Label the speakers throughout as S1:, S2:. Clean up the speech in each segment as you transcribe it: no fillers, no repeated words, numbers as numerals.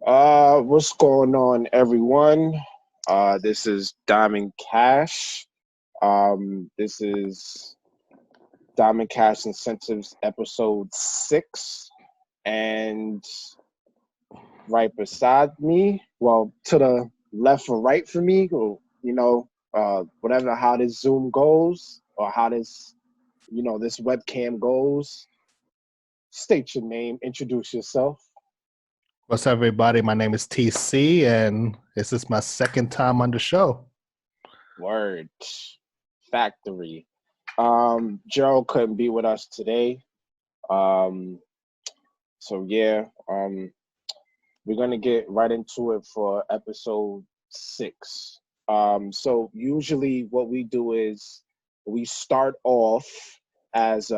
S1: What's going on, everyone? This is Diamond Cash. This is Diamond Cash Incentives episode 6. And right beside me, well, to the left or right for me, or, whatever, how this Zoom goes, or how this webcam goes, state your name, introduce yourself.
S2: What's up, everybody? My name is TC, and this is my second time on the show.
S1: Word. Factory. Gerald couldn't be with us today. Um, we're gonna get right into it for episode 6. So usually what we do is we start off as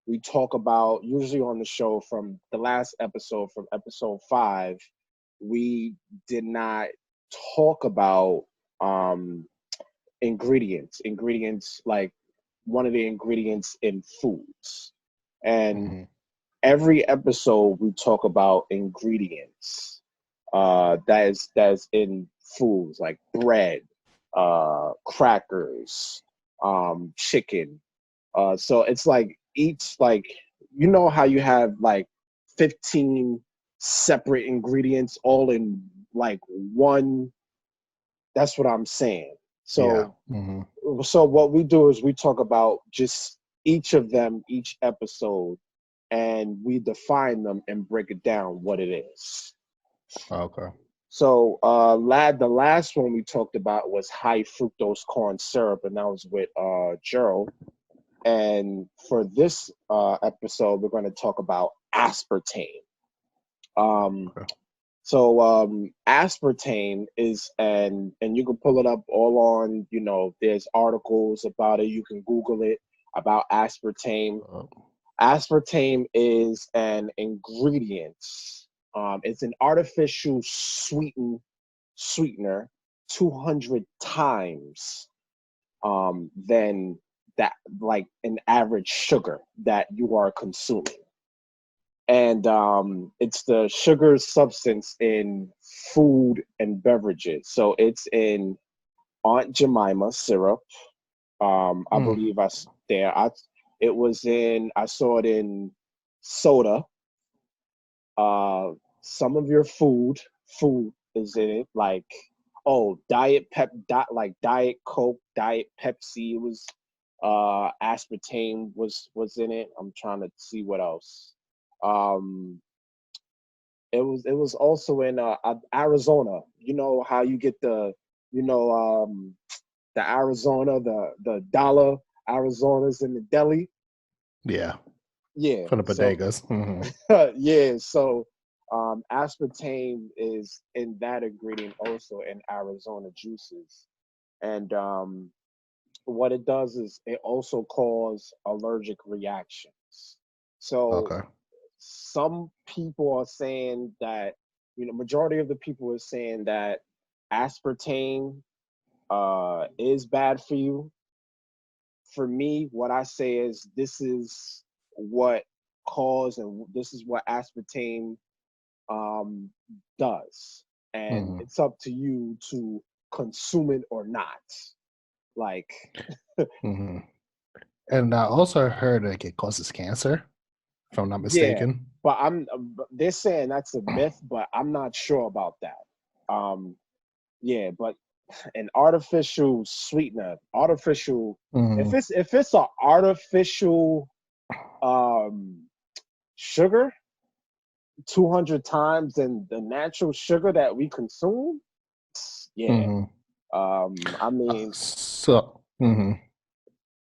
S1: we talk about, usually on the show from the last episode, from episode 5, we did not talk about ingredients like one of the ingredients in foods. And every episode we talk about ingredients that's in foods like bread, crackers, chicken. So it's like each, like, how you have like 15 separate ingredients all in like one. That's what I'm saying. So so what we do is we talk about just each of them, each episode, and we define them and break it down what it is.
S2: Okay.
S1: So the last one we talked about was high fructose corn syrup, and that was with Gerald. And for this episode, we're going to talk about aspartame.
S2: Okay.
S1: So aspartame is, and you can pull it up all on, there's articles about it. You can Google it about aspartame. Aspartame is an ingredient. It's an artificial sweetener 200 times than that, like an average sugar that you are consuming. And it's the sugar substance in food and beverages. So it's in Aunt Jemima syrup. I believe I saw it in soda. Some of your food is in it, like like Diet Coke, Diet Pepsi. It was aspartame was in it. I'm trying to see what else. It was also in Arizona. You know how you get the Arizona, the dollar Arizonas in the deli.
S2: Yeah.
S1: Yeah.
S2: For the
S1: So
S2: bodegas.
S1: yeah. So aspartame is in that ingredient, also in Arizona juices, and what it does is it also causes allergic reactions. So
S2: Okay.
S1: some people are saying that, majority of the people are saying that aspartame is bad for you. For me, what I say is this is what this is what aspartame um, does, and it's up to you to consume it or not. Like,
S2: And I also heard like it causes cancer, if I'm not
S1: yeah,
S2: mistaken.
S1: but they're saying that's a myth, but I'm not sure about that. Yeah, but an artificial sweetener, if it's an artificial sugar 200 times than the natural sugar that we consume, yeah. I mean,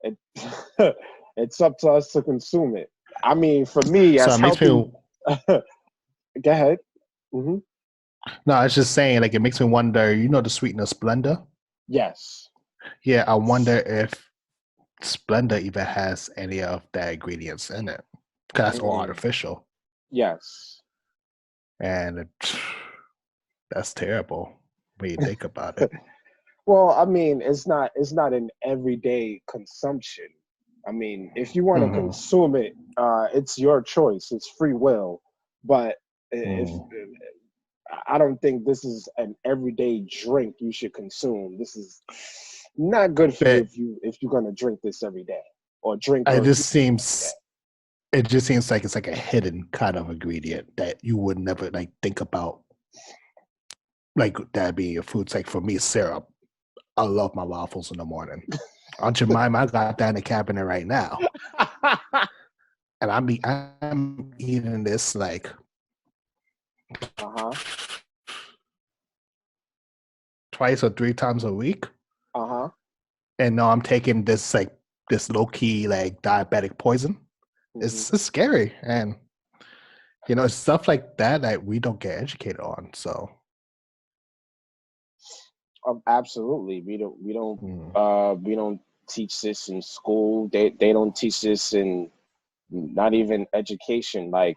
S1: it, it's up to us to consume it. I mean, for me,
S2: So
S1: as
S2: it makes me.
S1: healthy. Go ahead.
S2: No, I was just saying, like, it makes me wonder. You know, the sweetener Splenda.
S1: Yes.
S2: Yeah, I wonder if Splenda even has any of the ingredients in it, because that's all artificial.
S1: Yes.
S2: And that's terrible when you think about it.
S1: Well, I mean, it's not an everyday consumption. I mean, if you want to consume it, it's your choice. It's free will. But if I don't think this is an everyday drink you should consume. This is not good for you
S2: But
S1: if you're gonna drink this every day or drink
S2: it
S1: or
S2: just
S1: eat this every day.
S2: seems it just seems like it's like a hidden kind of ingredient that you would never like think about like that being your food. It's like for me, syrup. I love my waffles in the morning. Aunt Jemima, I got that in the cabinet right now, and I'm eating this like
S1: Uh-huh.
S2: twice or three times a week,
S1: Uh-huh.
S2: and now I'm taking this like this low key like diabetic poison.
S1: Hmm.
S2: It's scary, and it's stuff like that that we don't get educated on. So
S1: Absolutely.
S2: mm,
S1: We don't teach this in school. They don't teach this in not even education. Like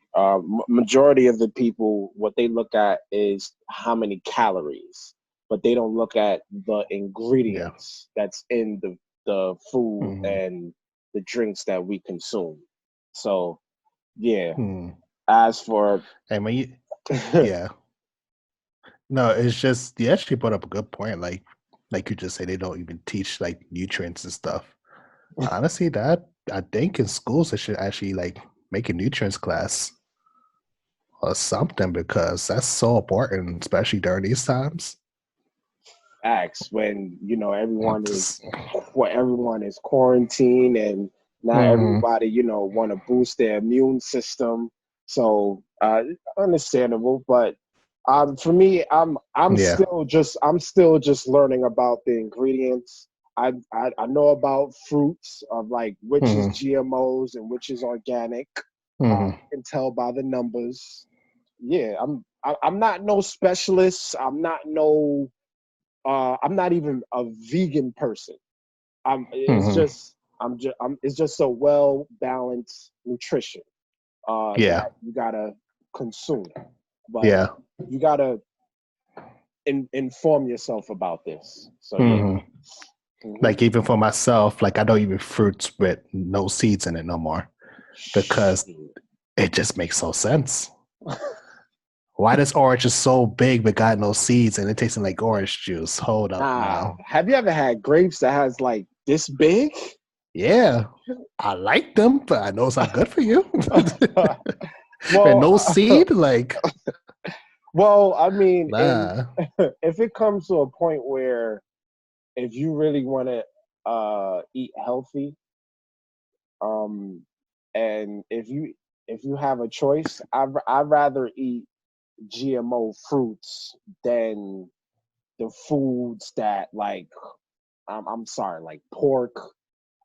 S1: majority of the people, what they look at is how many calories, but they don't look at the
S2: yeah,
S1: ingredients that's in the food
S2: hmm
S1: and the drinks that we consume. So yeah,
S2: hmm.
S1: as for
S2: And when you yeah, no, it's just you actually brought up a good point. Like you just say, they don't even teach like nutrients and stuff. Honestly, that I think in schools they should actually like make a nutrients class or something because that's so important, especially during these times.
S1: acts when
S2: I'm just,
S1: everyone is quarantined and not
S2: hmm
S1: everybody want to boost their immune system. So understandable, but for me,
S2: yeah.
S1: I'm still just learning about the ingredients. I know about fruits of like which is
S2: hmm
S1: GMOs and which is organic.
S2: hmm
S1: I can tell by the numbers. Yeah, I'm not no specialist. I'm not even a vegan person.
S2: hmm
S1: It's just a well balanced nutrition
S2: Yeah.
S1: that you gotta consume, but
S2: Yeah.
S1: you gotta inform yourself about this. So yeah.
S2: hmm
S1: Hmm.
S2: Like even for myself, like I don't eat fruits with no seeds in it no more because it just makes no sense. Why this orange is so big but got no seeds and it tasting like orange juice? Hold up
S1: Nah,
S2: now.
S1: have you ever had grapes that has like this big?
S2: Yeah, I like them, but I know it's not good for you. And
S1: well,
S2: no seed, like
S1: I mean, in
S2: nah.
S1: if it comes to a point where if you really want to eat healthy, um, and if you have a choice, I'd rather eat GMO fruits than the foods that like I'm sorry, like pork.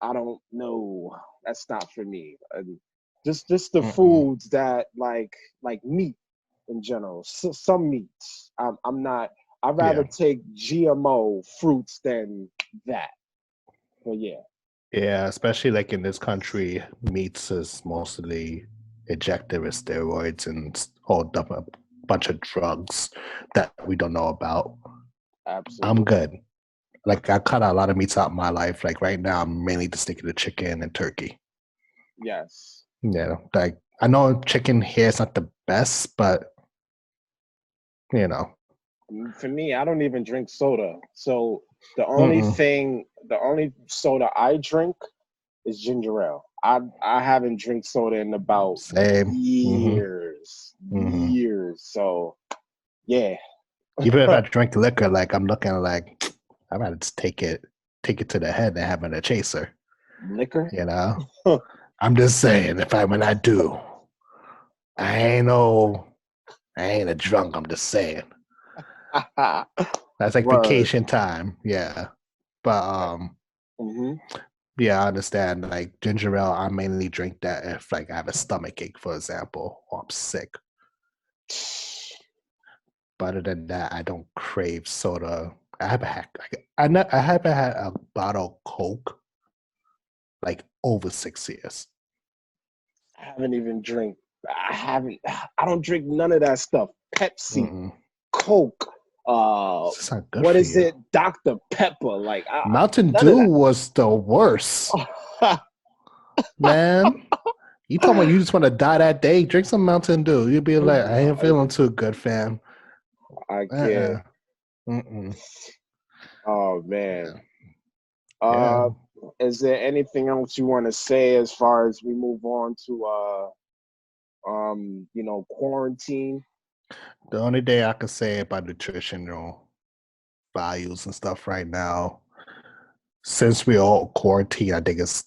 S1: I don't know. That's not for me. Just the
S2: Mm-mm.
S1: foods that like meat in general. Some meats. I'm not. I'd rather
S2: Yeah,
S1: take GMO fruits than that. But yeah,
S2: yeah. Especially like in this country, meats is mostly injected with steroids and a bunch of drugs that we don't know about. I'm
S1: absolutely.
S2: good. Like I cut out a lot of meats out in my life. Like right now, I'm mainly just sticking to chicken and turkey.
S1: Yes.
S2: Yeah, like I know chicken here is not the best, but you know,
S1: For me, I don't even drink soda. So
S2: mm-mm.
S1: the only soda I drink is ginger ale. I haven't drank soda in about
S2: Same. Hmm.
S1: years. So yeah.
S2: Even if I drink liquor, like I'm looking like I'd rather just take it to the head than having a chaser.
S1: Liquor.
S2: You know, I'm just saying if I when I do, I ain't no, I ain't a drunk. I'm just saying that's like
S1: Word.
S2: vacation time. Yeah, but
S1: Hmm.
S2: yeah, I understand. Like ginger ale, I mainly drink that if like I have a stomach ache, for example, or I'm sick. But other than that, I don't crave soda. I haven't had like, I haven't had a bottle of Coke like over 6 years.
S1: I haven't even drink. I haven't. I don't drink none of that stuff. Pepsi,
S2: Mm-mm.
S1: Coke.
S2: It's not good
S1: What
S2: for
S1: is
S2: you.
S1: it? Dr. Pepper. Like
S2: Mountain
S1: none of
S2: Dew
S1: that.
S2: was the worst, man. You talking about you just want to die that day? Drink some Mountain Dew. You'll be like, I ain't feeling too good, fam.
S1: I can't.
S2: Uh-uh. Mm-mm.
S1: Oh man.
S2: Yeah.
S1: Uh, is there anything else you want to say as far as we move on to quarantine?
S2: The only thing I could say about nutritional values and stuff right now, since we're all quarantined, I think it's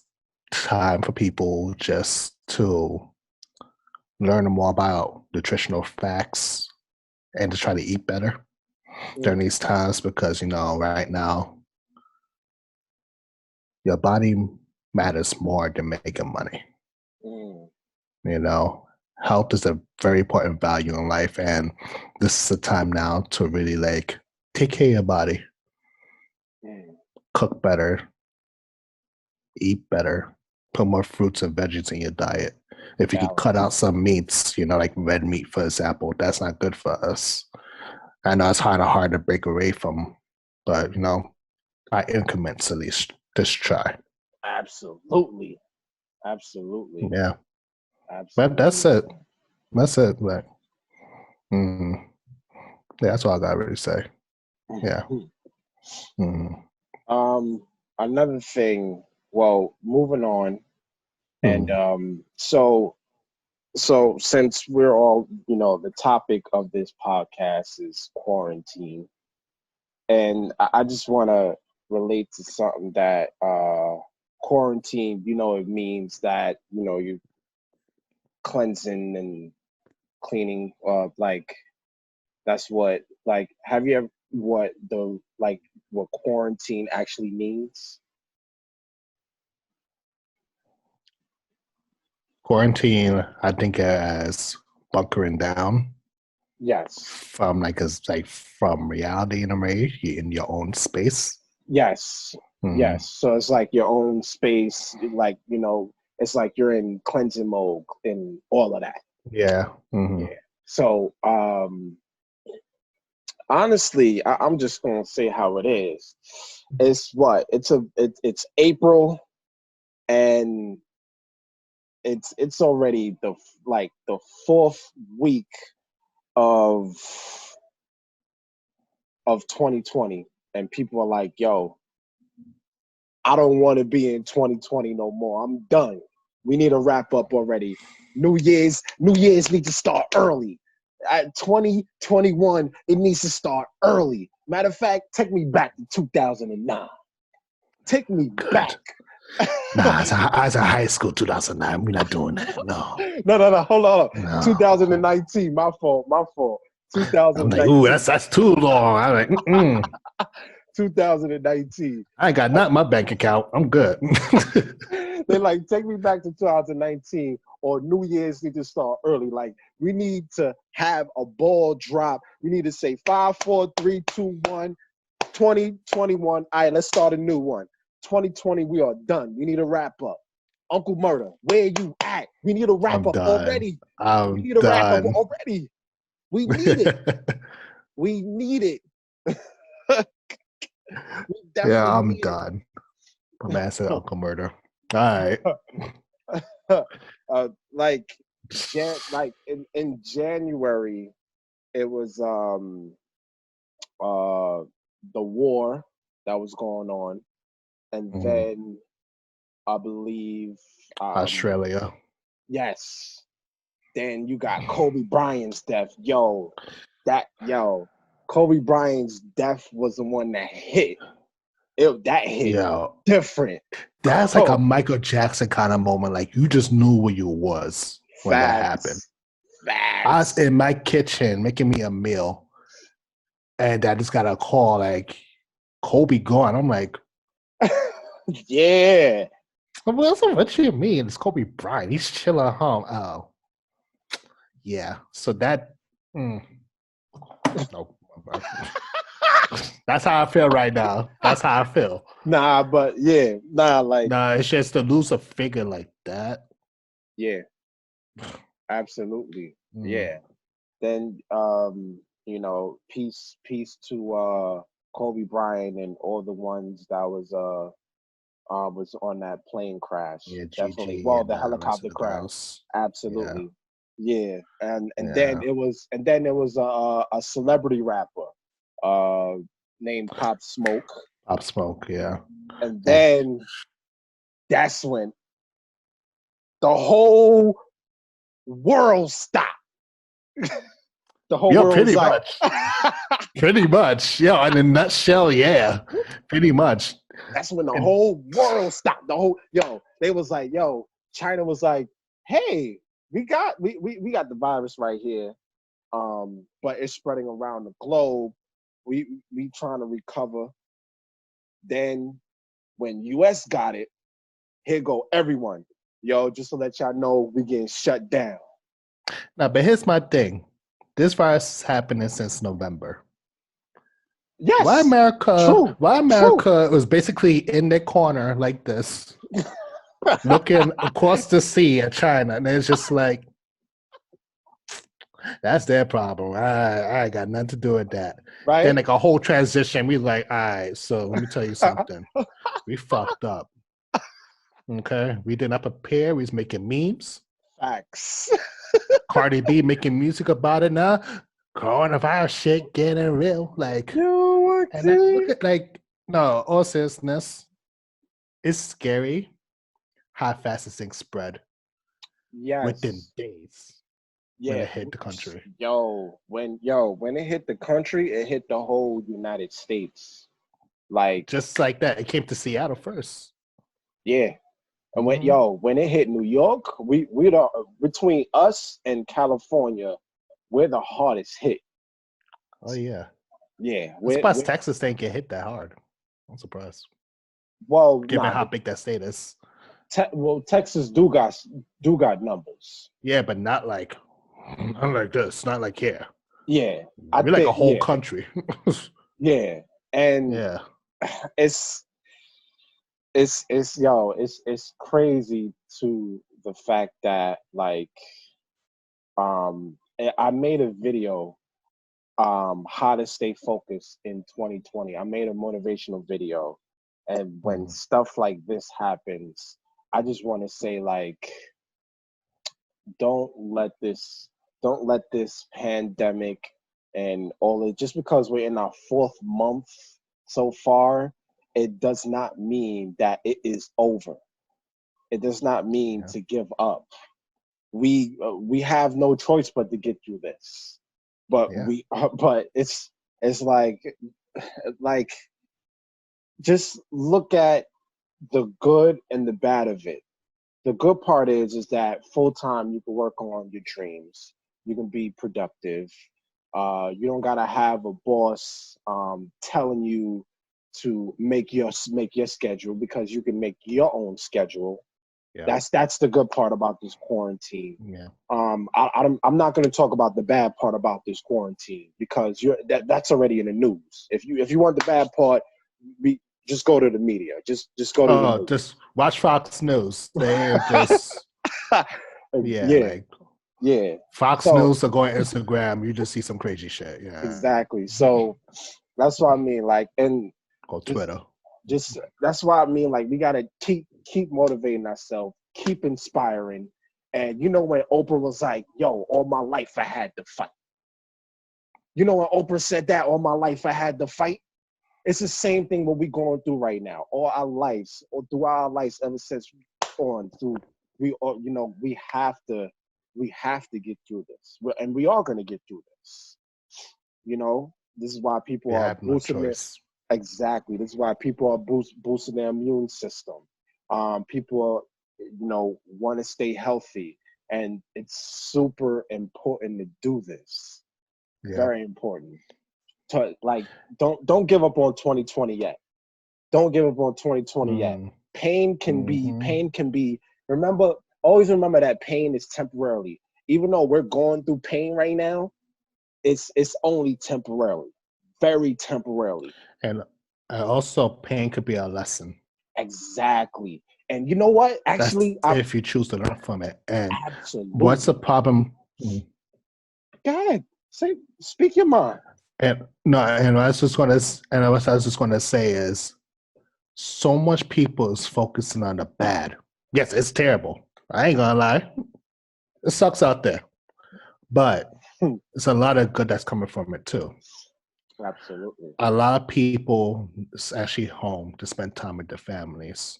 S2: time for people just to learn more about nutritional facts and to try to eat better during
S1: Mm,
S2: these times because, right now, your body matters more than making money.
S1: mm,
S2: You know, health is a very important value in life, and this is the time now to really take care of your body,
S1: mm.
S2: cook better, eat better, put more fruits and veggies in your diet. If you could cut out
S1: Balance.
S2: some meats, like red meat, for example, that's not good for us. I know it's kind of hard to break away from, but by increments at least, just try.
S1: Absolutely. Absolutely.
S2: Yeah, but that's
S1: Absolutely.
S2: it. That's it. Like, mm, yeah, that's all I got to really say. Yeah. Mm,
S1: Um, Another thing, well, moving on, and
S2: mm,
S1: so since we're all, the topic of this podcast is quarantine, and I just want to relate to something that quarantine, it means that, you're cleansing and cleaning, like that's what, like, have you ever what quarantine actually means?
S2: Quarantine, I think as bunkering down
S1: Yes.
S2: from from reality in a way, you're in your own space.
S1: Yes.
S2: Mm,
S1: Yes. So it's like your own space, like, it's like you're in cleansing mode and all of that.
S2: yeah.
S1: Yeah. So honestly, I'm just gonna say how it is. It's what? It's April, and it's already the fourth week of 2020, and people are like, yo, I don't want to be in 2020 no more. I'm done. We need to wrap up already. New Year's need to start early. At 2021, it needs to start early. Matter of fact, take me back to 2009. Take me back.
S2: Good. Nah, as a high school 2009, we're not doing that. No.
S1: No. Hold on.
S2: No.
S1: 2019. My fault. My fault.
S2: I'm like, ooh,
S1: 2019.
S2: that's too long. I'm like,
S1: 2019.
S2: I ain't got not my bank account. I'm good.
S1: They like take me back to 2019, or New Year's need to start early. Like we need to have a ball drop. We need to say 5, 4, 3, 2, 1, 2021. All right, let's start a new one. 2020, we are done. We need to wrap up. Uncle Murder, where you at? We need to wrap
S2: I'm
S1: up
S2: done.
S1: already. We
S2: I'm
S1: need to wrap up
S2: done.
S1: already. We need it. We need it. We
S2: Yeah,
S1: definitely
S2: I'm
S1: need
S2: done. My man said Uncle Murder. All right.
S1: it. Like in January, it was uh the war that was going on, and
S2: Mhm.
S1: then I believe
S2: Australia.
S1: yes, then you got Kobe Bryant's death. Kobe Bryant's death was the one that hit. That hit
S2: Yeah.
S1: different.
S2: That's like a
S1: Oh,
S2: Michael Jackson kind of moment. Like you just knew where you was when that happened.
S1: facts,
S2: I was
S1: facts.
S2: in my kitchen making me a meal, and I just got a call like Kobe gone. I'm like,
S1: Yeah.
S2: what you mean? It's Kobe Bryant. He's chilling at home. Oh, yeah. So that, mm, no, that's how I feel right now. That's how I feel.
S1: Nah, but yeah, nah, like
S2: Nah, it's just to lose a figure like that.
S1: yeah, absolutely.
S2: Mm,
S1: Yeah. Then peace to Kobe Bryant and all the ones that was on that plane crash.
S2: yeah,
S1: Definitely.
S2: GG
S1: Well,
S2: and
S1: the
S2: the rest of
S1: helicopter
S2: the
S1: crash.
S2: girls. Yeah.
S1: Absolutely. Yeah, and then
S2: Yeah,
S1: it was a celebrity rapper, uh, named Pop Smoke,
S2: Pop Smoke. Yeah,
S1: and
S2: and
S1: then that's when the whole world stopped. The whole
S2: yo,
S1: world was
S2: pretty
S1: like,
S2: much, pretty much. Yo, in a nutshell, yeah, pretty much.
S1: that's when the
S2: And
S1: whole world stopped. The whole they was like, yo, China was like, hey, we got the virus right here, but it's spreading around the globe. We trying to recover. Then when US got it, here go everyone. Yo, just to let y'all know, we getting shut down.
S2: now, but here's my thing: this virus is happening since November. Why
S1: Yes,
S2: America?
S1: true,
S2: Why
S1: true.
S2: America was basically in their corner like this, looking across the sea at China, and it's just like that's their problem. I got nothing to do with that. Then
S1: Right?
S2: like a whole transition, we like, all right. So let me tell you something. We fucked up. Okay, we did not prepare. We was making memes.
S1: Facts.
S2: Cardi B making music about it now. Coronavirus shit getting real. Like,
S1: Yo, what
S2: and I look
S1: the?
S2: at like, no, all seriousness, it's scary how fast this thing spread within
S1: Yes.
S2: days when
S1: Yeah.
S2: it hit the country.
S1: When it hit the country, it hit the whole United States. Like,
S2: Just like that, it came to Seattle first.
S1: yeah. And
S2: Hmm.
S1: when it hit New York, we the between us and California, we're the hardest hit.
S2: Oh yeah,
S1: Yeah,
S2: I'm surprised Texas didn't get hit that hard. I'm surprised,
S1: well,
S2: given
S1: nah,
S2: how
S1: but
S2: big that state is.
S1: Texas do got numbers.
S2: Yeah, but not like this, not like here.
S1: Yeah, I
S2: We're like a
S1: think
S2: whole country.
S1: yeah, and
S2: Yeah,
S1: it's it's crazy to the fact that like I made a video how to stay focused in 2020. I made a motivational video, and when
S2: mm,
S1: stuff like this happens, I just want to say like don't let this don't let this pandemic and all it just because we're in our fourth month so far, it does not mean that it is over. It does not mean
S2: yeah,
S1: to give up. We have no choice but to get through this. But
S2: yeah,
S1: but it's like just look at the good and the bad of it. The good part is that full time you can work on your dreams. You can be productive. You don't gotta have a boss telling you to make your schedule because you can make your own schedule.
S2: yeah,
S1: That's the good part about this quarantine.
S2: yeah.
S1: I'm not going to talk about the bad part about this quarantine because that's already in the news. If you want the bad part, we just go to the media. Just go to the
S2: Oh,
S1: news.
S2: just watch Fox News. They're just yeah,
S1: Yeah,
S2: like
S1: yeah.
S2: Fox
S1: So
S2: News or go on Instagram, you just see some crazy shit. Yeah,
S1: exactly. So that's what I mean. Like, and
S2: or
S1: just
S2: Twitter.
S1: just that's why I mean. Like, we gotta keep motivating ourselves, keep inspiring. And you know when Oprah was like, "Yo, all my life I had to fight." You know when Oprah said that, "All my life I had to fight." It's the same thing what we going through right now. All our lives, or throughout our lives, ever since on through, we all, we have to get through this, and we are going to get through this. You know, this is why
S2: We
S1: people are
S2: have no
S1: boosting their
S2: choice.
S1: exactly. This is why people are boosting their immune system. People are, want to stay healthy, and it's super important to do this.
S2: Yeah.
S1: Very important to like don't give up on 2020 yet. Don't give up on 2020 yet.
S2: Mm,
S1: Pain
S2: hmm.
S1: can be remember always remember that pain is temporarily. Even though we're going through pain right now, it's only temporarily. Very temporarily.
S2: And also, pain could be a lesson.
S1: Exactly. And you know what?
S2: That's
S1: Actually, I
S2: if you choose to learn from it. And what's the
S1: absolutely.
S2: problem?
S1: Go ahead. Speak your mind.
S2: And no, and I was just gonna, and what I was just gonna say is, so much people is focusing on the bad. Yes, it's terrible. I ain't gonna lie. It sucks out there. But it's a lot of good that's coming from it too.
S1: Absolutely.
S2: A lot of people is actually home to spend time with their families.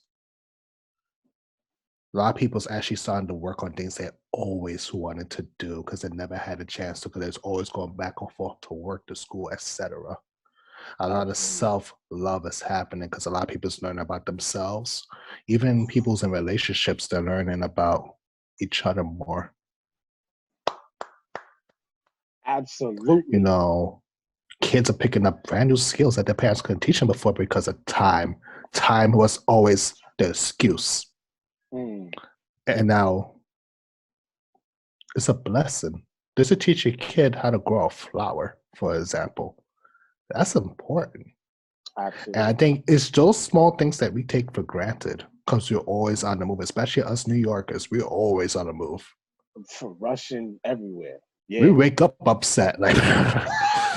S2: A lot of people's actually starting to work on things they always wanted to do because they never had a chance to, because there's always going back and forth to work, to school, etc. A lot of
S1: Absolutely.
S2: self-love is happening because a lot of people's learning about themselves. Even people's in relationships, they're learning about each other more. You
S1: Absolutely.
S2: know, kids are picking up brand new skills that their parents couldn't teach them before because of time. Time was always the excuse.
S1: Mm.
S2: And now it's a blessing. Just to teach a kid how to grow a flower, for example. That's important. And I
S1: Absolutely.
S2: think it's those small things that we take for granted because we're always on the move, especially us New Yorkers. We're always on the move.
S1: For Russian everywhere.
S2: We
S1: Yeah.
S2: wake up upset, like,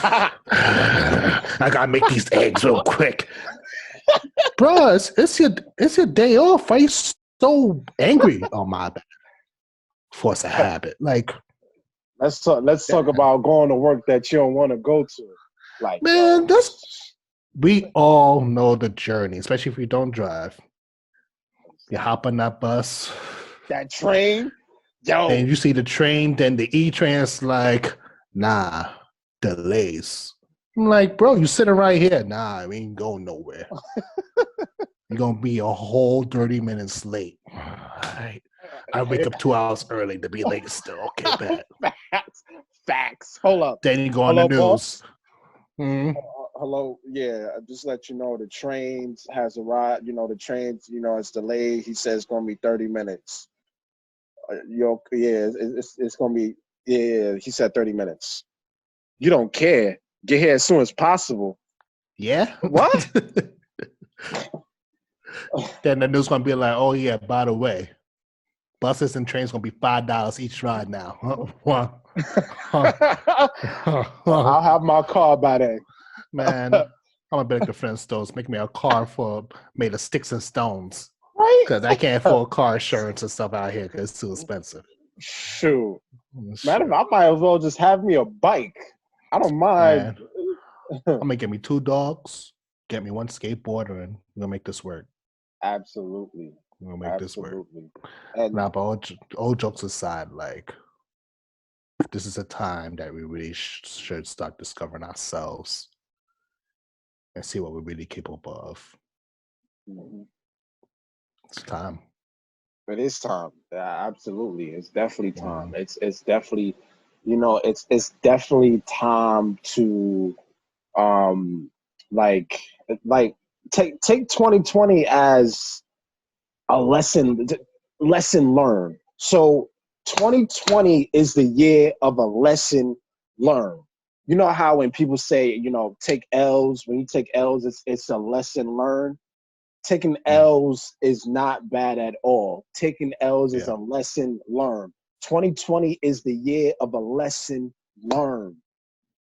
S2: I gotta make these eggs real quick. Bro, it's your day off. Why are you so angry? Oh, my bad. Force a habit. Like,
S1: Let's talk about going to work that you don't want to go to. Like, yo,
S2: man, we all know the journey, especially if you don't drive. You hop on that bus,
S1: that train,
S2: then
S1: yo.
S2: you see the train, then the E-train is like, nah, delays. I'm like, bro, you sitting right here. Nah, we ain't going nowhere. You're gonna be a whole 30 minutes late. I wake up 2 hours early to be late still. Okay, bad.
S1: Facts. Hold up.
S2: Then you go on the
S1: Hello,
S2: news.
S1: boss.
S2: Hmm.
S1: Hello. Yeah, just let you know the trains has arrived. The trains, it's delayed. He says it's gonna be 30 minutes. Yeah, it's gonna be. Yeah, he said 30 minutes. You don't care. Get here as soon as possible.
S2: Yeah.
S1: What?
S2: Then the news gonna be like, oh yeah, by the way, buses and trains gonna be $5 each ride now.
S1: I'll have my car by then.
S2: Man, I'm gonna beg the friend stores, make me a car made of sticks and stones.
S1: Right?
S2: Because I can't afford car insurance and stuff out here because it's too expensive.
S1: Shoot. Matter of
S2: Shit.
S1: fact, I might as well just have me a bike. I don't mind.
S2: Man, I'm gonna get me 2 dogs, get me one skateboarder, and we're gonna make this work.
S1: Absolutely.
S2: We're gonna make this work.
S1: Absolutely. And
S2: Now, but all jokes aside, like, this is a time that we really should start discovering ourselves and see what we're really capable of.
S1: mhm.
S2: It's time.
S1: It is time. Yeah, absolutely. It's definitely time.
S2: Mhm.
S1: It's definitely, it's definitely time to um like like take 2020 as a lesson learned. So 2020 is the year of a lesson learned. You know how when people say, take L's, when you take L's, it's a lesson learned. Taking
S2: Mm.
S1: L's is not bad at all. Taking L's is
S2: Yeah.
S1: a lesson learned. 2020 is the year of a lesson learned.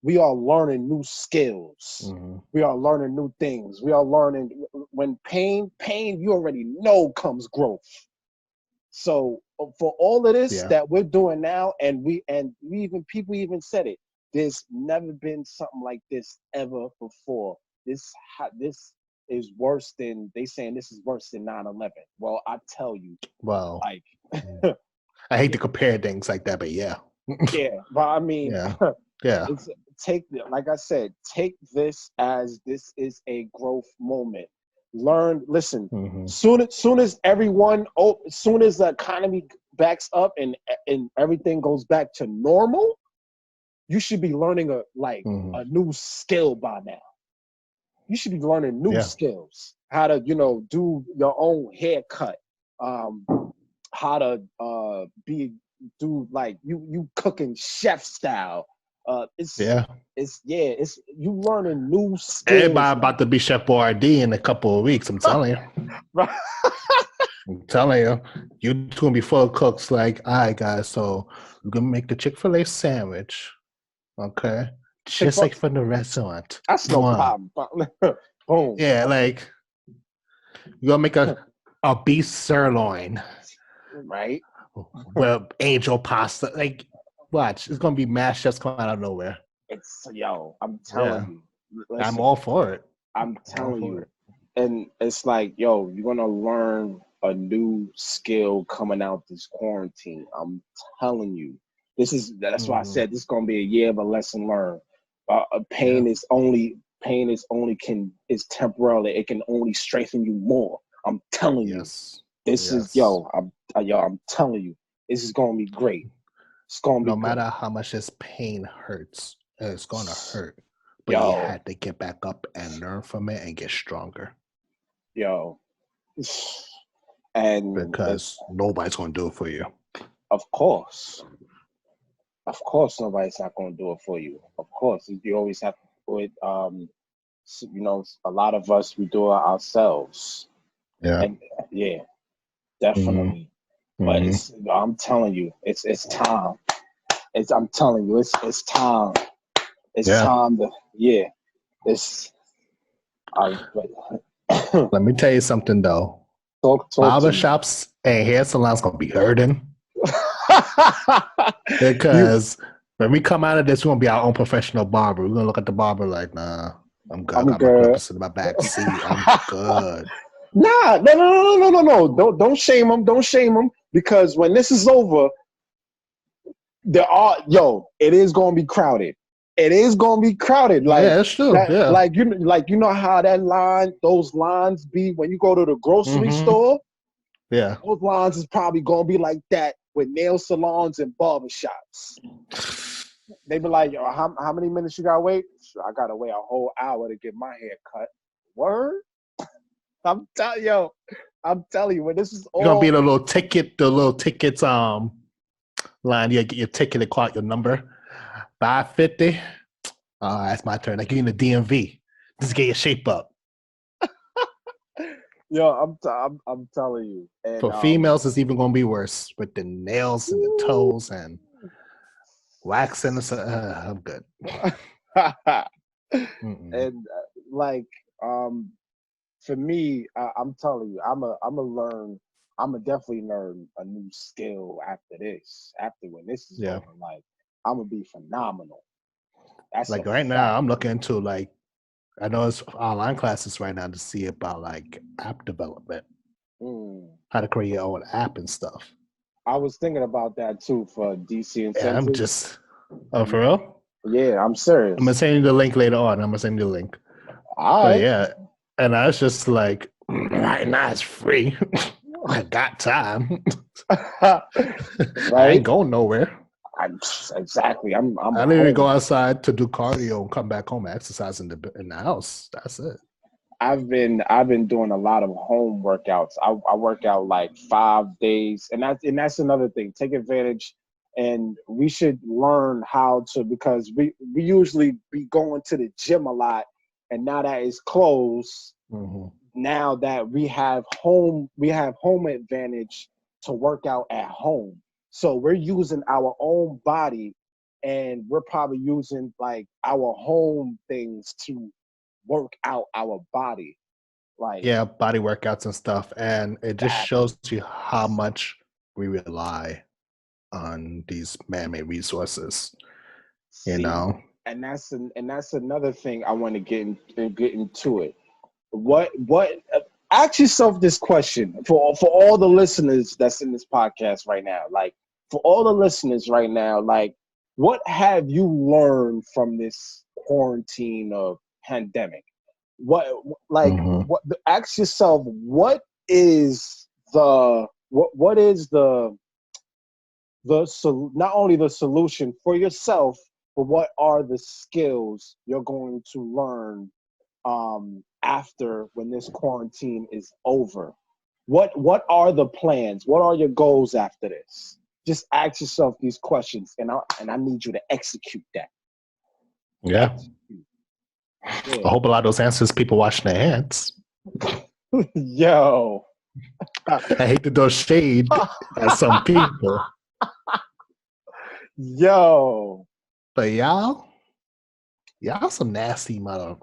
S1: We are learning new skills.
S2: Hmm.
S1: We are learning new things. We are learning when pain, you already know comes growth. So for all of this
S2: Yeah.
S1: that we're doing now, and we even people even said it, there's never been something like this ever before. This is worse than they saying this is worse than 9/11. Well, I tell you,
S2: Well,
S1: like,
S2: I hate
S1: yeah,
S2: to compare things like that, but yeah.
S1: yeah. But I mean,
S2: Yeah. Yeah.
S1: it's like I said, take this as this is a growth moment. Listen.
S2: Hmm.
S1: Soon as everyone, soon as the economy backs up and everything goes back to normal, you should be learning
S2: Hmm.
S1: a new skill by now. You should be learning new
S2: Yeah.
S1: skills. How to do your own haircut. Um, how to be do like you cooking chef style. It's
S2: Yeah.
S1: it's you learning new skills
S2: Everybody
S1: now.
S2: about to be Chef Boyardee in a couple of weeks. I'm telling you.
S1: Right?
S2: I'm telling you. You two gonna be full of cooks. Like, all right, guys. So we're gonna make the Chick-fil-A sandwich. Okay. Just
S1: Chick-fil-
S2: like from the restaurant.
S1: That's no
S2: Mwah.
S1: problem. Boom.
S2: Yeah, like you're gonna make a beef sirloin
S1: Right?
S2: with angel pasta. Like, Watch, it's gonna be mass chefs coming out of nowhere.
S1: I'm telling
S2: Yeah,
S1: you.
S2: I'm
S1: Listen,
S2: all for it.
S1: I'm
S2: I'm all
S1: telling
S2: for
S1: you.
S2: it.
S1: And it's like, yo, you're gonna learn a new skill coming out this quarantine. I'm telling you. That's why I
S2: Hmm.
S1: said this is gonna be a year of a lesson learned.
S2: Yeah.
S1: Pain is temporarily. It can only strengthen you more. I'm telling you.
S2: Yes.
S1: This is
S2: Yes.
S1: I'm telling you, this is gonna be great. It's gonna be
S2: No
S1: great.
S2: matter how much this pain hurts, it's gonna hurt. But you
S1: Yo,
S2: had to get back up and learn from it and get stronger.
S1: yo. And
S2: Because nobody's gonna do it for you.
S1: of course, nobody's not gonna do it for you. Of course, you always have to put a lot of us we do it ourselves.
S2: Yeah.
S1: And yeah,
S2: Hmm.
S1: definitely. But
S2: Hmm.
S1: I'm telling you, it's time. I'm telling you, it's time. It's
S2: Yeah.
S1: time to yeah. It's but
S2: Let me tell you something though.
S1: talk to
S2: Barber
S1: me.
S2: shops and hair salons gonna be hurting
S1: you,
S2: because when we come out of this, we're gonna be our own professional barber. We're gonna look at the barber like, nah, I'm good. I
S1: I'm
S2: got my
S1: good.
S2: clippers in my back seat. I'm good.
S1: Nah, no. Don't shame them. Don't shame them because when this is over, it is gonna be crowded. It is gonna be crowded. Like
S2: Yeah, it's true.
S1: that,
S2: Yeah.
S1: like you know how those lines be when you go to the grocery
S2: Mm-hmm.
S1: store.
S2: Yeah.
S1: Those lines is probably gonna be like that with nail salons and barber shops. They be like, yo, how many minutes you gotta wait? I gotta wait a whole hour to get my hair cut. Word? I'm telling you, when this is
S2: You're gonna be
S1: all
S2: the little tickets line. You get your ticket and call out your number. 550. That's my turn. Like you in the DMV. Just get your shape up.
S1: yo, I'm telling you. And
S2: For females, it's even gonna be worse with the nails and the toes and waxing. I'm good. Mm-mm.
S1: and like for me, I'm telling you, I'm a learn. I'm a definitely learn a new skill after this. After when this is
S2: Yeah.
S1: over, like I'm gonna be phenomenal. That's a
S2: Like right now,
S1: fact.
S2: I'm looking into like I know it's online classes right now to see about like app development,
S1: Mm.
S2: how to create your own app and stuff.
S1: I was thinking about that too for DC
S2: Yeah, I'm
S1: incentives.
S2: just for real.
S1: Yeah, I'm
S2: I'm gonna
S1: serious.
S2: send you the link later on. I'm gonna send you the link.
S1: All
S2: But
S1: right.
S2: yeah, and I was just like, right now it's free. I got time. I
S1: Right?
S2: ain't going nowhere.
S1: I'm exactly. I'm
S2: I literally go
S1: home.
S2: outside to do cardio and come back home and exercise in the house. That's it.
S1: I've been doing a lot of home workouts. I work out like 5 days, and that's another thing. Take advantage, and we should learn how to because we usually be going to the gym a lot, and now that it's closed,
S2: Hmm.
S1: now that we have home advantage to work out at home. So we're using our own body, and we're probably using like our home things to work out our body. Like
S2: Yeah, body workouts and stuff, and it just
S1: exactly.
S2: shows you how much we rely on these man-made resources. You
S1: See,
S2: know,
S1: and that's another thing I want to get into it. What ask yourself this question for all the listeners that's in this podcast right now. Like for all the listeners right now, like what have you learned from this quarantine of pandemic? What like
S2: hmm
S1: what ask yourself what is not only the solution for yourself, but what are the skills you're going to learn after when this quarantine is over? What are the plans? What are your goals after this? Just ask yourself these questions, and I need you to execute that.
S2: yeah.
S1: Execute.
S2: I hope a lot of those answers people washing their hands.
S1: Yeah. Yo.
S2: I hate to throw shade at some people,
S1: Yo.
S2: but y'all some nasty mother.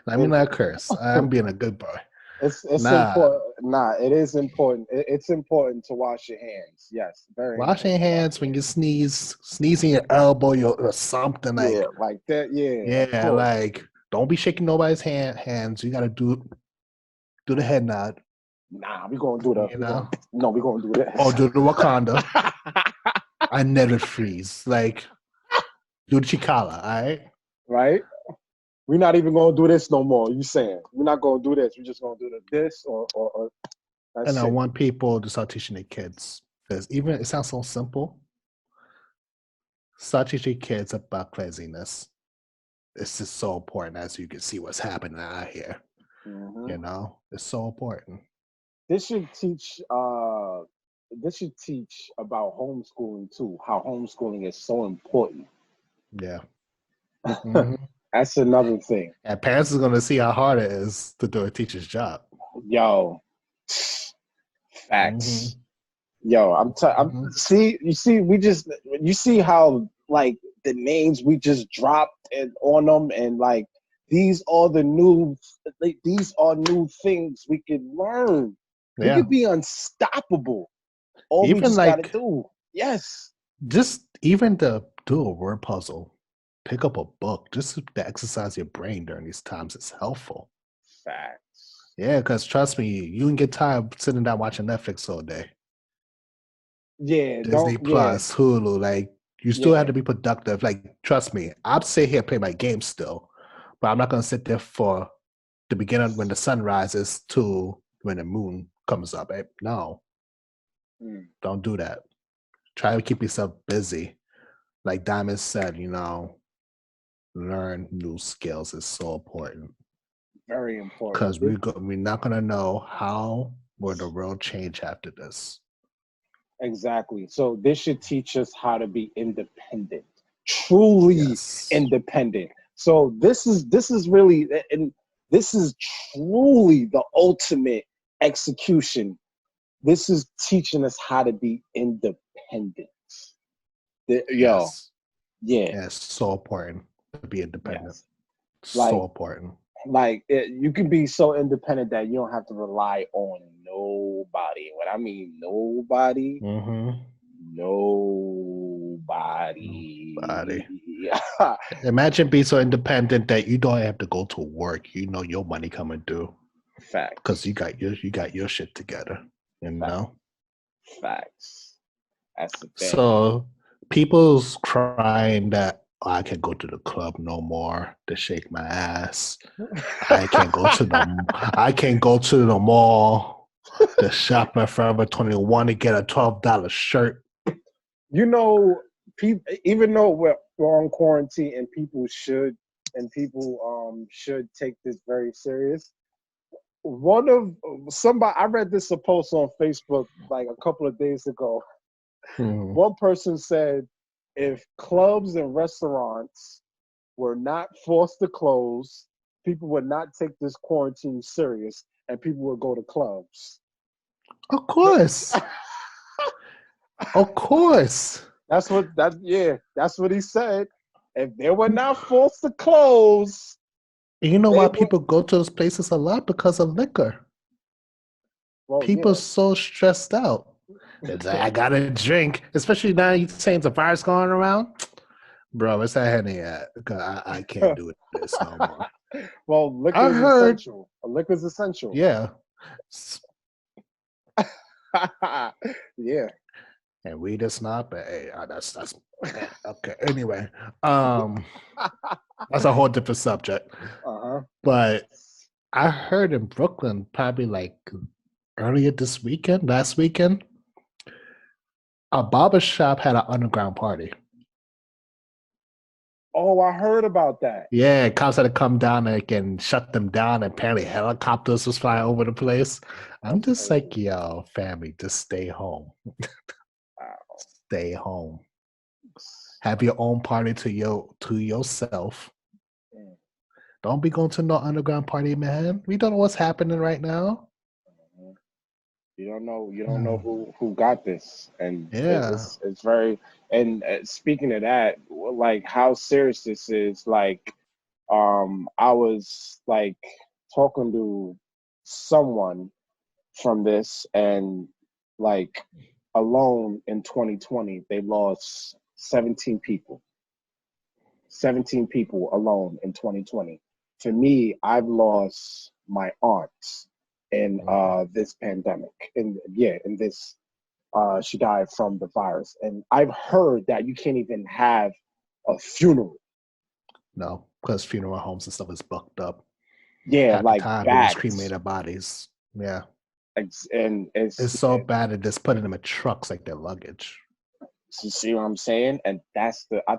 S2: Let me
S1: It,
S2: not curse. I'm being a good boy.
S1: It's
S2: Nah,
S1: important. Nah, it is important. It's important to wash your hands. Yes, very
S2: wash your
S1: important to wash
S2: hands
S1: your
S2: when you
S1: hands.
S2: sneeze in your elbow or something
S1: Yeah,
S2: like,
S1: like that. Yeah, of
S2: yeah,
S1: course.
S2: like don't be shaking nobody's hands. You gotta do the head nod,
S1: Nah, we gonna do the.
S2: you
S1: We gonna
S2: know,
S1: no. We gonna do
S2: or
S1: this.
S2: do the Wakanda. I never freeze. Like do the Chikala, all right?
S1: Right? We're not even gonna do this no more. You saying we're not gonna do this? We're just gonna do this or
S2: And
S1: that's
S2: I
S1: it.
S2: want people to start teaching their kids because even it sounds so simple. Start teaching kids about cleanliness. It's just so important as you can see what's happening out here.
S1: Hmm.
S2: You know, it's so important.
S1: This should teach. This should teach about homeschooling too. How homeschooling is so important.
S2: Yeah. Hmm.
S1: That's another thing.
S2: And parents are going to see how hard it is to do a teacher's job.
S1: Yo,
S2: Hmm.
S1: facts. Yo, I'm
S2: Hmm.
S1: see. You see, we just you see how like the names we just dropped and on them, and like these are the new. These are new things we could learn. We
S2: Yeah.
S1: could be unstoppable. All we
S2: Even
S1: just got to
S2: like
S1: do. Yes.
S2: just even to do a word puzzle, pick up a book just to exercise your brain during these times is helpful.
S1: Facts.
S2: Yeah, because trust me, you can get tired sitting down watching Netflix all day.
S1: Yeah,
S2: Disney
S1: don't, yeah,
S2: Plus, Hulu, like you still have
S1: yeah.
S2: to be productive. Like, trust me, I'll sit here and play my game still, but I'm not gonna sit there for the beginning when the sun rises to when the moon comes up. No,
S1: Mm,
S2: don't do that. Try to keep yourself busy. Like Diamond said, learn new skills is so important
S1: very important.
S2: because we're not gonna know how will the world change after this.
S1: Exactly. So this should teach us how to be independent, truly
S2: Yes,
S1: independent. So this is really and this is truly the ultimate execution. This is teaching us how to be independent. Yo,
S2: yes,
S1: yeah,
S2: yeah. It's so important to be independent.
S1: yes.
S2: So
S1: Like
S2: important.
S1: you can be so independent that you don't have to rely on nobody. When I mean nobody,
S2: Mm-hmm.
S1: nobody.
S2: Body. Imagine being so independent that you don't have to go to work. You know your money coming due because
S1: Facts.
S2: you got your shit together. You
S1: Facts.
S2: know.
S1: Facts. That's the thing.
S2: So people's crying that I can't go to the club no more to shake my ass. I can't go to the mall to shop at Forever 21 to get a $12 shirt.
S1: You know, people. Even though we're on quarantine and people should take this very serious. One of somebody I read this a post on Facebook like a couple of days ago.
S2: Mhm.
S1: One person said if clubs and restaurants were not forced to close, people would not take this quarantine serious and people would go to clubs.
S2: Of course. Of course.
S1: That's what he said. If they were not forced to close,
S2: And you know
S1: they
S2: why
S1: would
S2: people go to those places a lot? Because of liquor.
S1: well
S2: People
S1: yeah.
S2: so stressed out. It's like, I gotta drink, especially now you're saying the virus going around. Bro, what's that Henny at? Because I can't do this no more.
S1: Well, liquor
S2: I
S1: is
S2: heard,
S1: essential. Liquor is essential.
S2: yeah.
S1: Yeah.
S2: And weed is not, but hey, that's man. Okay. Anyway, um, that's a whole different subject.
S1: Uh-huh.
S2: But I heard in Brooklyn, probably like earlier this weekend, last weekend, a barber shop had an underground party.
S1: Oh, I heard about that.
S2: Yeah, cops had to come down and shut them down. Apparently, helicopters was flying over the place. I'm
S1: That's
S2: just like,
S1: crazy.
S2: yo, family, just stay home.
S1: Wow.
S2: Stay home. Have your own party to yourself.
S1: Mm.
S2: Don't be going to no underground party, man. We don't know what's happening right now.
S1: Mhm. You don't know
S2: Hmm.
S1: who got this, and
S2: Yeah.
S1: it's very. And speaking of that, like how serious this is. Like, I was like talking to someone from this, and like alone in 2020, they lost 17 people. 17 people alone in 2020. For me, I've lost my aunt in this pandemic. In this she died from the virus. And I've heard that you can't even have a funeral.
S2: No, because funeral homes and stuff is booked up.
S1: Yeah,
S2: Half the
S1: like
S2: time they just
S1: bad.
S2: cremate their bodies. Yeah.
S1: And
S2: It's so bad that just putting them in trucks like their luggage.
S1: you see what I'm saying? And I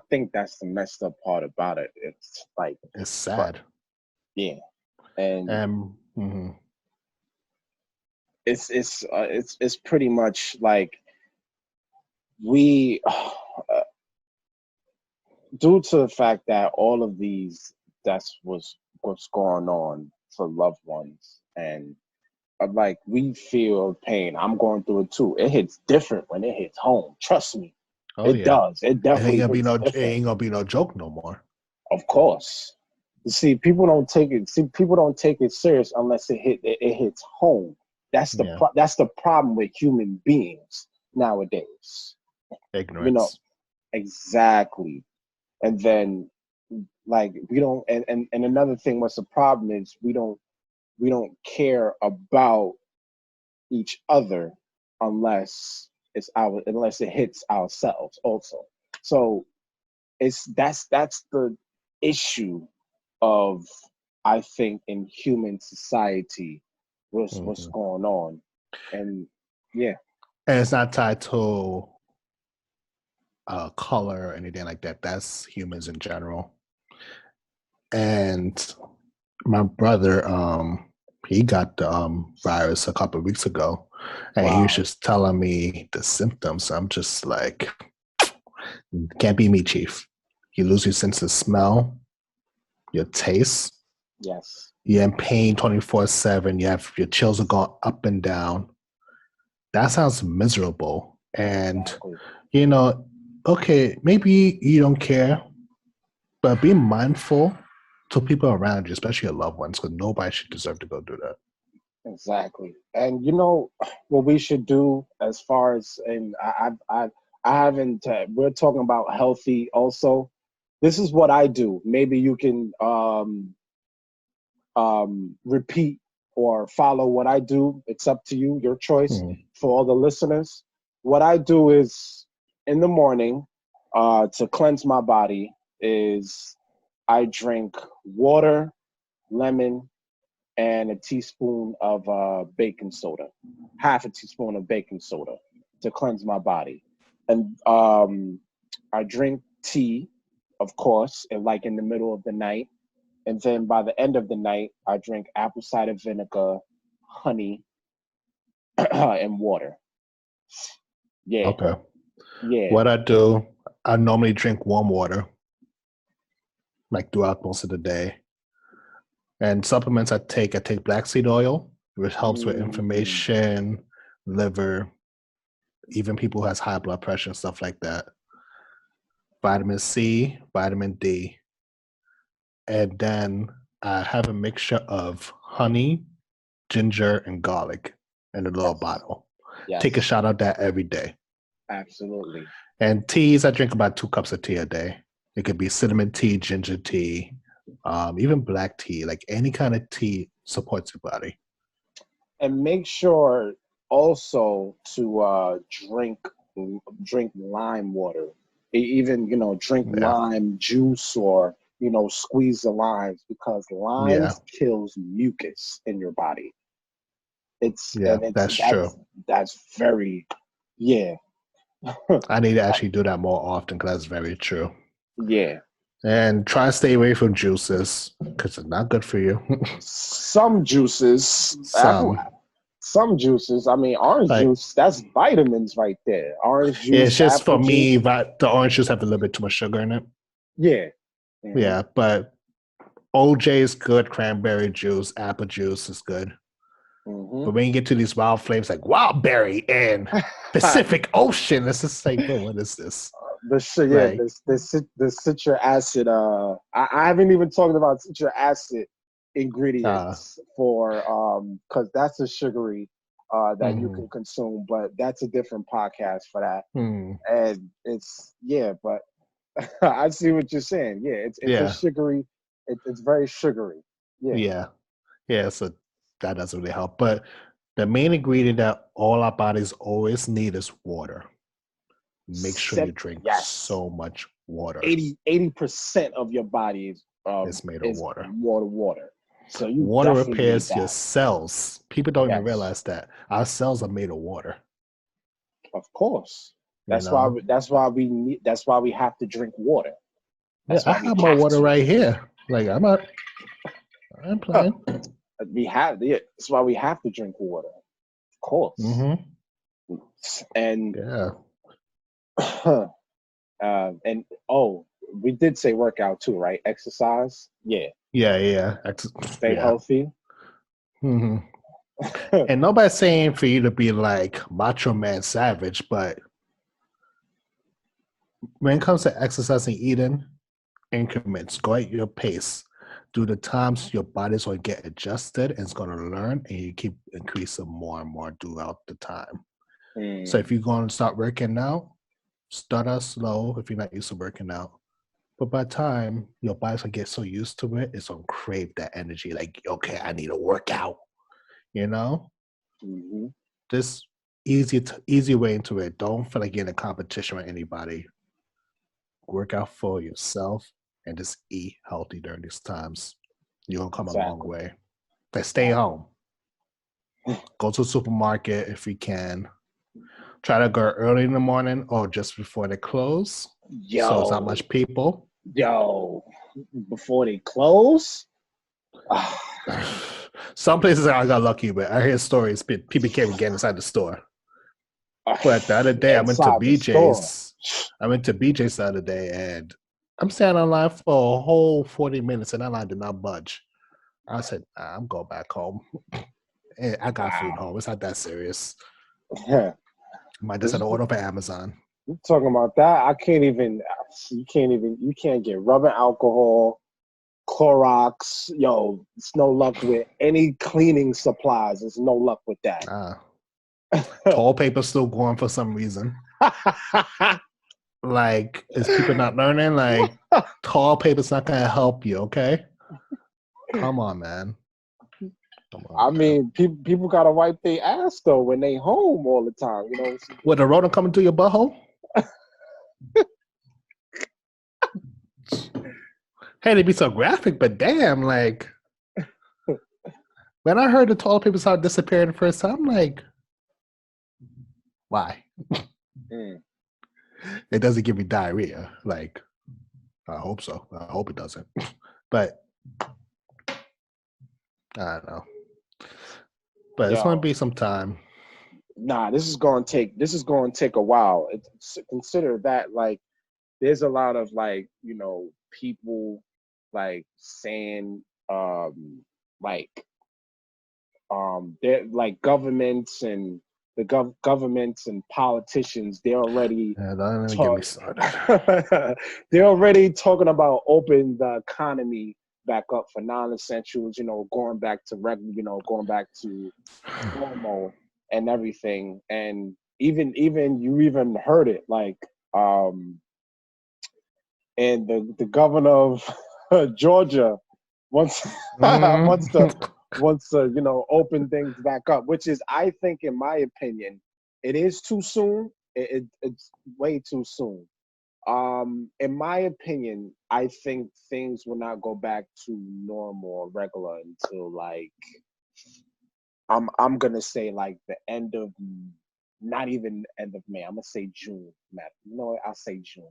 S1: think that's the messed up part about it. It's like,
S2: it's sad.
S1: Yeah. And it's pretty much like we due to the fact that all of these that's what's going on for loved ones, and like we feel pain. I'm going through it too. It hits different when it hits home. Trust me.
S2: Oh
S1: it
S2: yeah.
S1: does. It definitely hits
S2: It
S1: different.
S2: ain't gonna be no joke no more.
S1: Of course. You see, people don't take it serious unless it hits home. That's the problem with human beings nowadays.
S2: Ignorance.
S1: Exactly. And then like we don't and another thing, what's the problem is we don't care about each other unless unless it hits ourselves also. So that's the issue of, I think, in human society, what's going on. And yeah.
S2: And it's not tied to color or anything like that. That's humans in general. And my brother, he got the virus a couple of weeks ago, and he was just telling me the symptoms. I'm just like, can't be me, Chief. You lose your sense of smell, your taste.
S1: Yes.
S2: You're in pain 24/7. You have your chills are going up and down. That sounds miserable. And okay, maybe you don't care, but be mindful to people around you, especially your loved ones, because nobody should deserve to go do that.
S1: Exactly. And what we should do, as far as, and I haven't, we're talking about healthy also. This is what I do. Maybe you can repeat or follow what I do. It's up to you, your choice. For all the listeners, what I do is in the morning, to cleanse my body, is I drink water, lemon, and a teaspoon of baking soda, half a teaspoon of baking soda to cleanse my body. And I drink tea, of course, and like in the middle of the night. And then by the end of the night, I drink apple cider vinegar, honey, and water. Yeah.
S2: Okay.
S1: Yeah.
S2: What I do, I normally drink warm water, like throughout most of the day. And supplements I take black seed oil, which helps with inflammation, liver, even people who has high blood pressure and stuff like that. Vitamin C, vitamin D. And then I have a mixture of honey, ginger, and garlic in a little bottle. Yes. Take a shot of that every day.
S1: Absolutely.
S2: And teas, I drink about 2 cups of tea a day. It could be cinnamon tea, ginger tea, even black tea. Like any kind of tea supports your body.
S1: And make sure also to drink lime water. Even drink lime juice, or squeeze the limes, because limes kills mucus in your body. That's true. That's very
S2: I need to actually do that more often, because that's very true.
S1: Yeah.
S2: And try to stay away from juices, because it's not good for you.
S1: Some juices, some juices. I mean, orange juice, that's vitamins right there. Orange juice.
S2: Yeah, it's just for me, the orange juice have a little bit too much sugar in it.
S1: Yeah.
S2: Mm-hmm. Yeah, but OJ is good. Cranberry juice, apple juice is good. Mm-hmm. But when you get to these wild flavors like wild berry and Pacific Ocean, it's just like, bro, what is this?
S1: The citric acid. I haven't even talked about citric acid ingredients for because that's a sugary that you
S2: mhm,
S1: can consume, but that's a different podcast for that.
S2: mm,
S1: And it's but I see what you're saying. Yeah, it's a
S2: yeah,
S1: sugary. It's very sugary. Yeah,
S2: yeah, yeah. So that doesn't really help. But the main ingredient that all our bodies always need is water. Make sure you drink
S1: yes,
S2: so much water.
S1: 80% of your body
S2: It's made of
S1: is
S2: water.
S1: water. So you
S2: Water
S1: definitely need
S2: repairs your
S1: that.
S2: cells. People don't even
S1: Yes,
S2: realize that our cells are made of water.
S1: of course.
S2: You know?
S1: That's why we have to drink water.
S2: Yeah,
S1: That's
S2: I
S1: why we
S2: have my
S1: have
S2: water
S1: to.
S2: right here. Like I'm playing.
S1: We have yeah, that's why we have to drink water. Of course.
S2: Mm-hmm.
S1: And
S2: Yeah.
S1: and oh, we did say workout too, right? Exercise. Yeah.
S2: Yeah, yeah.
S1: Stay
S2: Yeah.
S1: healthy.
S2: Hmm. And nobody's saying for you to be like Macho Man Savage, but when it comes to exercise and eating, increments, go at your pace. Do the times your body's going to get adjusted and it's going to learn, and you keep increasing more and more throughout the time. So if
S1: Mm,
S2: you're going to start working out, start out slow if you're not used to working out. But by the time your body's going to get so used to it, it's going to crave that energy. Like, okay, I need to work out, you know?
S1: hmm
S2: This easy way into it. Don't feel like you're in a competition with anybody. Work out for yourself and just eat healthy during these times. You're gonna come a long
S1: Exactly.
S2: way. Like stay
S1: Exactly.
S2: home. Go to the supermarket if you can. Try to go early in the morning or just before they close. So it's not
S1: Yo,
S2: much people.
S1: yo, before they close.
S2: Some places I got lucky, but I hear stories people can't even get inside the store. But the other day I went to
S1: Inside the store.
S2: BJ's. I went to BJ's the other day and I'm standing on line for a whole 40 minutes and that line did not budge. I said, nah, I'm going back home. I got food
S1: Wow.
S2: home. It's not that serious.
S1: Yeah.
S2: I might just have to
S1: 'Cause
S2: order for Amazon.
S1: you talking about that? I can't even. You can't get rubbing alcohol, Clorox. Yo, it's no luck with any cleaning supplies. There's no luck with that.
S2: Toilet paper's still going for some reason. Like, is people not learning? Like, toilet paper's not gonna help you, okay? Come on, man. Come on,
S1: I
S2: man.
S1: mean, people gotta wipe their ass though when they home all the time. You know.
S2: With the rodent coming through your butthole? Hey, to be so graphic, but damn, like when I heard the toilet paper started disappearing the first time, I'm like, why?
S1: Mm.
S2: It doesn't give me diarrhea. Like, I hope so. I hope it doesn't. But I don't know. But it's gonna
S1: Yo,
S2: be some time.
S1: nah, this is going to take a while. Consider that like there's a lot of like people like saying like they're like governments and politicians they're already
S2: Yeah, don't even get me
S1: talk
S2: started.
S1: they're already talking about open the economy back up for non-essentials, going back to going back to normal and everything. And even you even heard it like um and the governor of Georgia wants wants to
S2: Mm.
S1: open things back up, which is I think in my opinion it is too soon. It's way too soon. In my opinion, I think things will not go back to normal or regular until like I'm gonna say like the end of not even end of May. I'm gonna say June. Matt. I'll say June.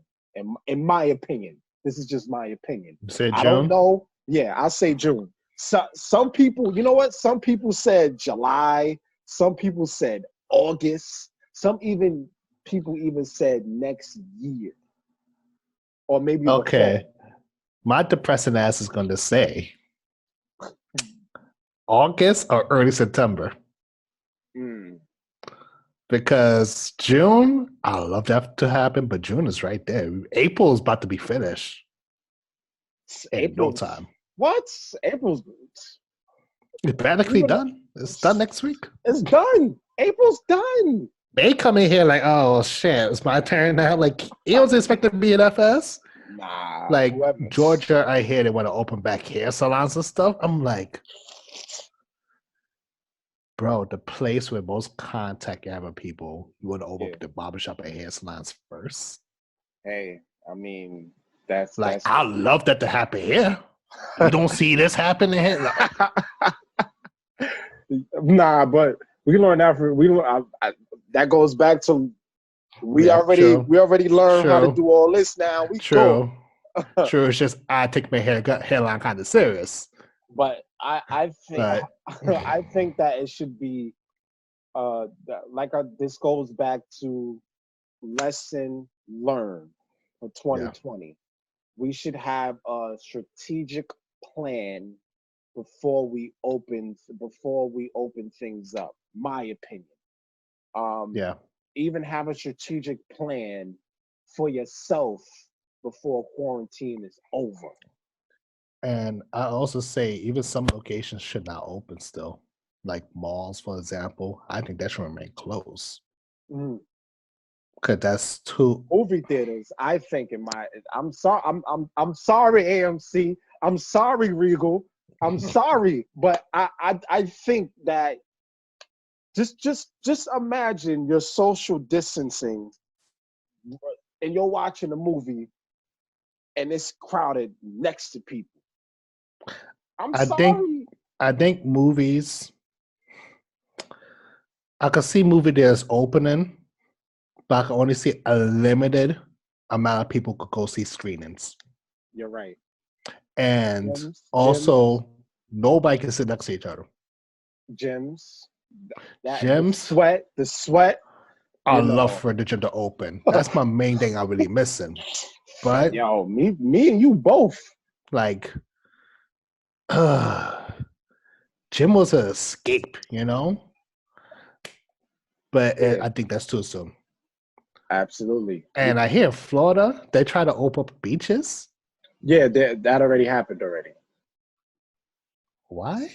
S1: In my opinion, this is just my opinion.
S2: Say
S1: I don't
S2: June?
S1: know. Yeah, I'll say June. So some people, you know what? Some people said July. Some people said August. Some even people even said next year or maybe the
S2: Okay.
S1: fall.
S2: My depressing ass is going to say August or early September
S1: Mm.
S2: because June, I love that to happen, but June is right there. April is about to be finished in no
S1: April,
S2: time.
S1: What? April's
S2: It's practically
S1: even
S2: done. It's done next week.
S1: it's done. April's done.
S2: They come in here like, oh shit, it's my turn now. Like, he was expected to be in FS.
S1: Nah,
S2: Like
S1: whoever.
S2: Georgia, I hear they want to open back hair salons and stuff. I'm like, bro, the place where most contact having people, you want to open
S1: Yeah.
S2: up the barbershop and hair salons first.
S1: Hey, I mean, that's
S2: Like, I love that to happen here. You don't see this happening here. Like,
S1: nah, but we learned that that goes back to we
S2: yeah,
S1: already
S2: true,
S1: learned how to
S2: true,
S1: do all this now. We good.
S2: true, true. It's just I take my hairline kind of serious,
S1: But I think
S2: but
S1: I think that it should be this goes back to lesson learned for
S2: yeah,
S1: 2020. We should have a strategic plan before we open things up. My opinion. Um,
S2: yeah.
S1: Even have a strategic plan for yourself before quarantine is over.
S2: And I also say even some locations should not open still, like malls, for example. I think that should remain closed
S1: Mm.
S2: because that's too.
S1: Movie theaters, I think I'm sorry, AMC. I'm sorry, Regal. I'm sorry, but I think that just imagine you're social distancing and you're watching a movie and it's crowded next to people. I'm
S2: I think
S1: sorry.
S2: I think movies. I could see movie theaters opening, but I can only see a limited amount of people could go see screenings.
S1: You're right.
S2: And
S1: Gyms,
S2: also, nobody can sit next to each other.
S1: gyms. That
S2: Gyms,
S1: the sweat.
S2: I
S1: You
S2: love
S1: know,
S2: for the gym to open. That's my main thing I'm really missing. But
S1: yo, me and you both.
S2: like, gym was an escape, you know? But
S1: Yeah,
S2: I think that's too soon.
S1: absolutely.
S2: And I hear in Florida, they try to open up beaches.
S1: Yeah, that already happened already.
S2: Why?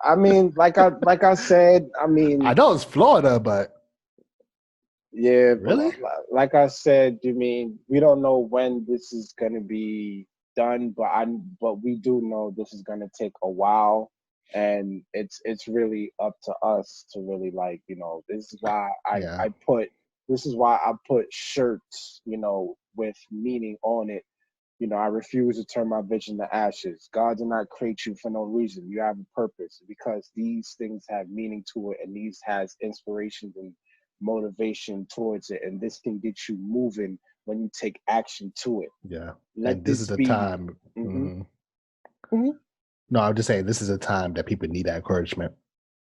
S1: I mean, like I said, I
S2: I
S1: mean,
S2: know it's Florida, but
S1: yeah, but
S2: really?
S1: like I said, you mean we don't know when this is gonna be done, but we do know this is gonna take a while, and it's really up to us to really like this is why
S2: Yeah.
S1: I put shirts with meaning on it. I refuse to turn my vision to ashes. God did not create you for no reason. You have a purpose because these things have meaning to it, and these has inspiration and motivation towards it, and this can get you moving when you take action to it.
S2: Yeah.
S1: Let
S2: And this is
S1: this
S2: the
S1: be.
S2: time.
S1: Hmm.
S2: Mhm.
S1: Hmm.
S2: No, I'm just saying this is a time that people need that encouragement.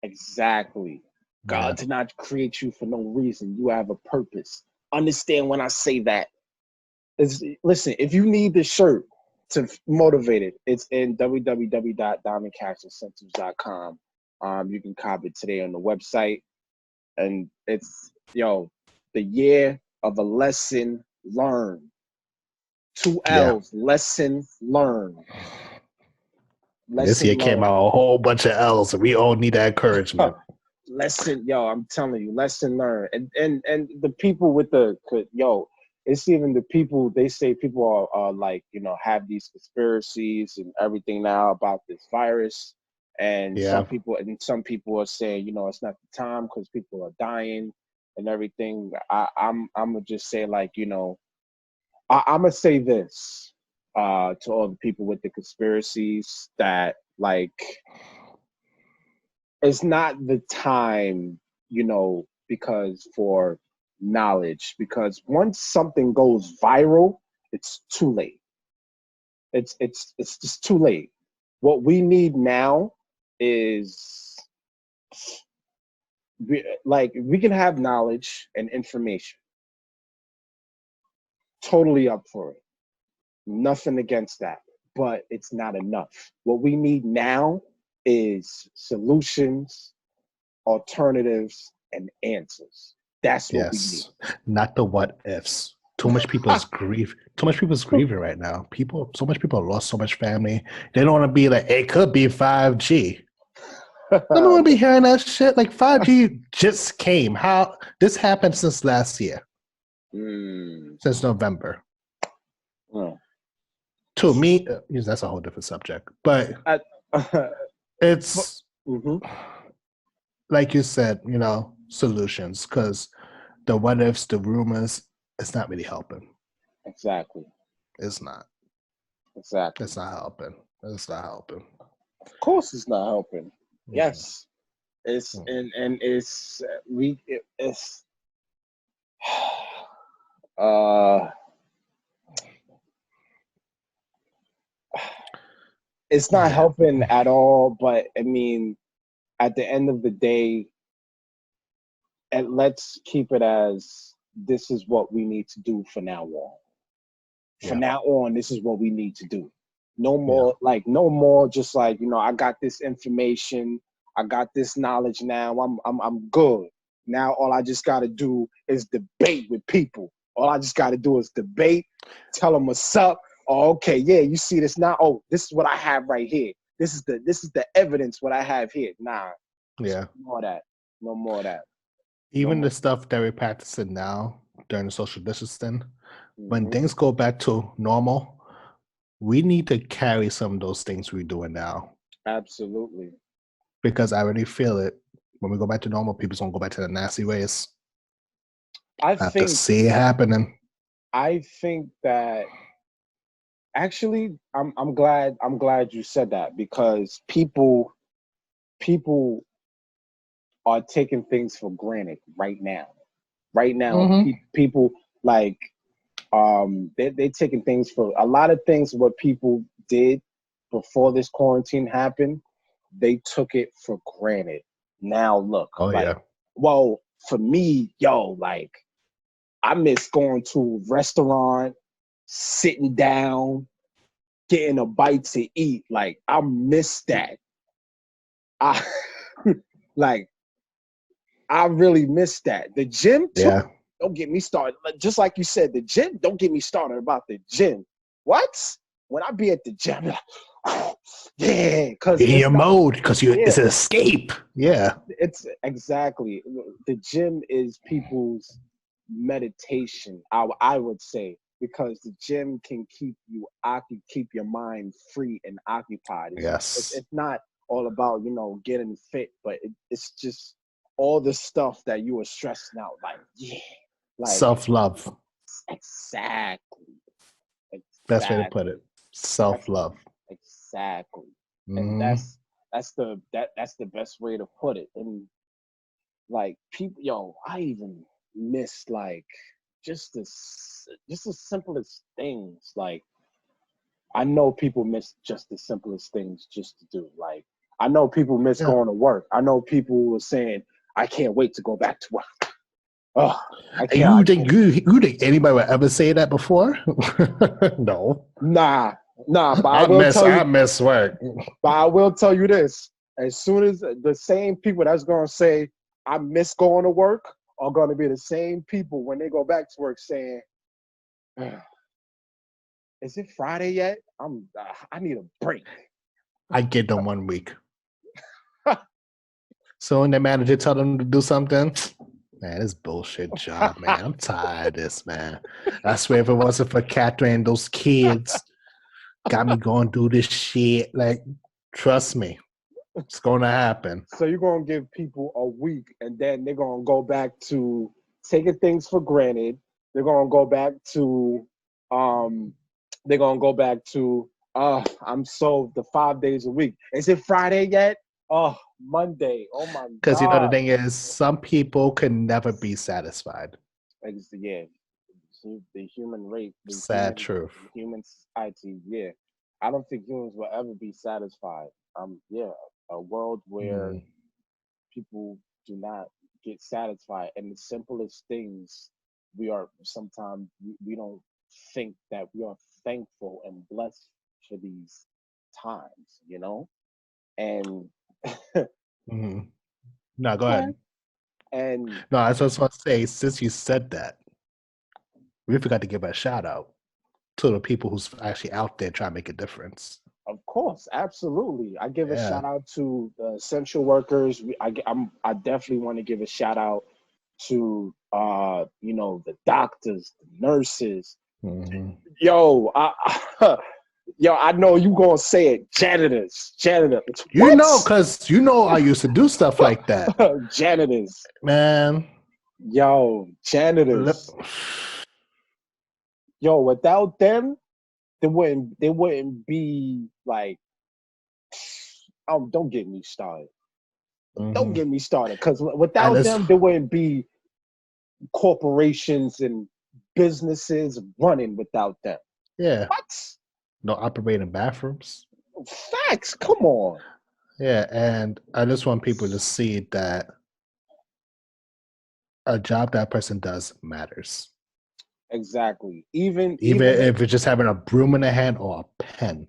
S1: Exactly. God
S2: Yeah.
S1: did not create you for no reason. You have a purpose. Understand when I say that. Listen, if you need this shirt to motivate it, it's in www.diamondcashincentives.com. You can copy it today on the website, and it's the year of a lesson learned. Two
S2: Yeah.
S1: L's, lesson learned.
S2: This year
S1: Lesson
S2: came
S1: learned.
S2: out a whole bunch of L's, and we all need that encouragement.
S1: I'm telling you, lesson learned. And the people with it's even the people, they say people are like, have these conspiracies and everything now about this virus. And
S2: Yeah.
S1: some people are saying, it's not the time because people are dying and everything. I'm gonna just say like, I'm gonna say this to all the people with the conspiracies that like it's not the time, because for knowledge, because once something goes viral, it's too late. It's just too late. What we need now is we can have knowledge and information. Totally up for it. Nothing against that. But it's not enough. What we need now is solutions, alternatives, and answers. That's what we need.
S2: Yes. Not the what ifs. Too much people's grief. Too much people's grieving right now. So much people lost so much family. They don't want to be like, it could be 5G. I don't want to be hearing that shit. Like 5G just came. How this happened since last year, since November. To me, that's a whole different subject. But it's like you said, solutions, because the what ifs, the rumors, it's not really helping.
S1: Exactly.
S2: It's not.
S1: Exactly.
S2: It's not helping. It's not helping.
S1: Of course, it's not helping. Yes, it's and it's it's it's not helping at all. But I mean, at the end of the day, and let's keep it as this is what we need to do for now on. From now on, this is what we need to do. No more, no more. Just like, I got this information, I got this knowledge now. I'm good. Now all I just got to do is debate with people. All I just got to do is debate, tell them what's up. Oh, okay, yeah, you see this now. Oh, this is what I have right here. This is the evidence what I have here. Nah,
S2: yeah,
S1: no more of that. No more of that.
S2: Even the stuff that we're practicing now during the social distancing, when things go back to normal, we need to carry some of those things we're doing now.
S1: Absolutely.
S2: Because I already feel it. When we go back to normal, people's gonna go back to the nasty ways. I have to see it happening.
S1: I think that actually, I'm glad you said that, because people are taking things for granted right now. Right now, people like they're taking things for a lot of things. What people did before this quarantine happened, they took it for granted. Now look, well, for me, like I miss going to a restaurant, sitting down, getting a bite to eat. Like I miss that. I like I really miss that. The gym too.
S2: Yeah.
S1: Don't get me started. Just like you said, the gym. Don't get me started about the gym. What? When I be at the gym, I'm like, yeah, because
S2: in your mode, because it's an escape. Yeah,
S1: it's exactly. The gym is people's meditation. I would say, because the gym can keep your mind free and occupied. It's not all about getting fit, but it's just all the stuff that you were stressing out. Like
S2: self-love.
S1: Exactly.
S2: Best way to put it. Self-love.
S1: Exactly. And that's the best way to put it. And like people, I even miss like just the simplest things. Like I know people miss just the simplest things just to do. Like I know people miss going to work. I know people were saying, I can't wait to go back to work. Oh,
S2: you think anybody would ever say that before? No.
S1: Nah. But
S2: I miss work.
S1: But I will tell you this: as soon as the same people that's gonna say I miss going to work are gonna be the same people when they go back to work saying, "Is it Friday yet? I need a break."
S2: I get them 1 week. So when the manager tell them to do something, man, this bullshit job, man. I'm tired of this, man. I swear if it wasn't for Catherine and those kids, got me going through this shit. Like, trust me, it's gonna happen.
S1: So you're gonna give people a week, and then they're gonna go back to taking things for granted. They're gonna go back to I'm so the 5 days a week. Is it Friday yet? Oh, Monday. Oh my God.
S2: Because the thing is, some people can never be satisfied.
S1: Yeah. The human race.
S2: Sad truth.
S1: Human society, yeah. I don't think humans will ever be satisfied. Yeah. A world where people do not get satisfied, and the simplest things we don't think that we are thankful and blessed for these times, and
S2: No, go ahead.
S1: And
S2: no, I just want to say, since you said that, we forgot to give a shout out to the people who's actually out there trying to make a difference.
S1: Of course, absolutely. I give a
S2: Yeah.
S1: shout out to the essential workers. I definitely want to give a shout out to the doctors, the nurses.
S2: Mm-hmm.
S1: Yo, I know you gonna say it. Janitors.
S2: You
S1: What?
S2: know, because I used to do stuff like that.
S1: Janitors.
S2: Man.
S1: Yo, janitors. Yo, without them, they wouldn't be like, don't get me started. Don't
S2: Mm-hmm.
S1: get me started. Because
S2: And
S1: without
S2: it's,
S1: them, there wouldn't be corporations and businesses running without them.
S2: yeah,
S1: What?
S2: no operating bathrooms.
S1: Facts. Come on.
S2: Yeah, and I just want people to see that a job that person does matters.
S1: Exactly. Even
S2: Even
S1: even if
S2: if it's just having a broom in the hand or a pen,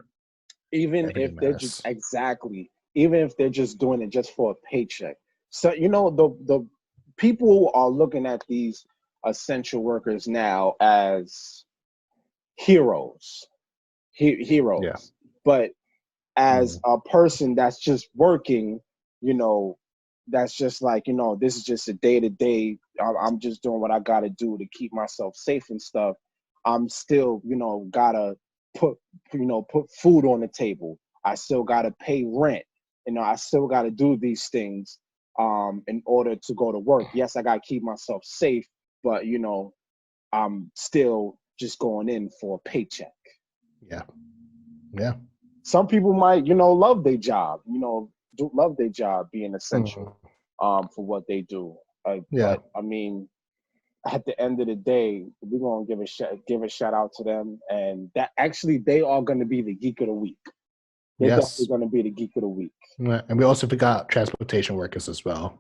S1: even if
S2: everything
S1: they're just
S2: matters.
S1: exactly even if they're just doing it just for a paycheck. So the people are looking at these essential workers now as heroes,
S2: Yeah.
S1: heroes. But as
S2: Mhm.
S1: a person that's just working, you know, that's just like, this is just a day to day. I'm just doing what I got to do to keep myself safe and stuff. I'm still, gotta put, put food on the table. I still gotta pay rent. I still gotta do these things in order to go to work. Yes, I gotta keep myself safe, but I'm still just going in for a paycheck.
S2: Yeah. Yeah.
S1: Some people might, love their job, love their job being essential
S2: Mhm.
S1: for what they do.
S2: Yeah.
S1: But I mean, at the end of the day, we're gonna give a shout out to them, and that actually they are gonna be the geek of the week. They're definitely
S2: Yes.
S1: gonna be the geek of the week.
S2: Yeah. And we also forgot transportation workers as well.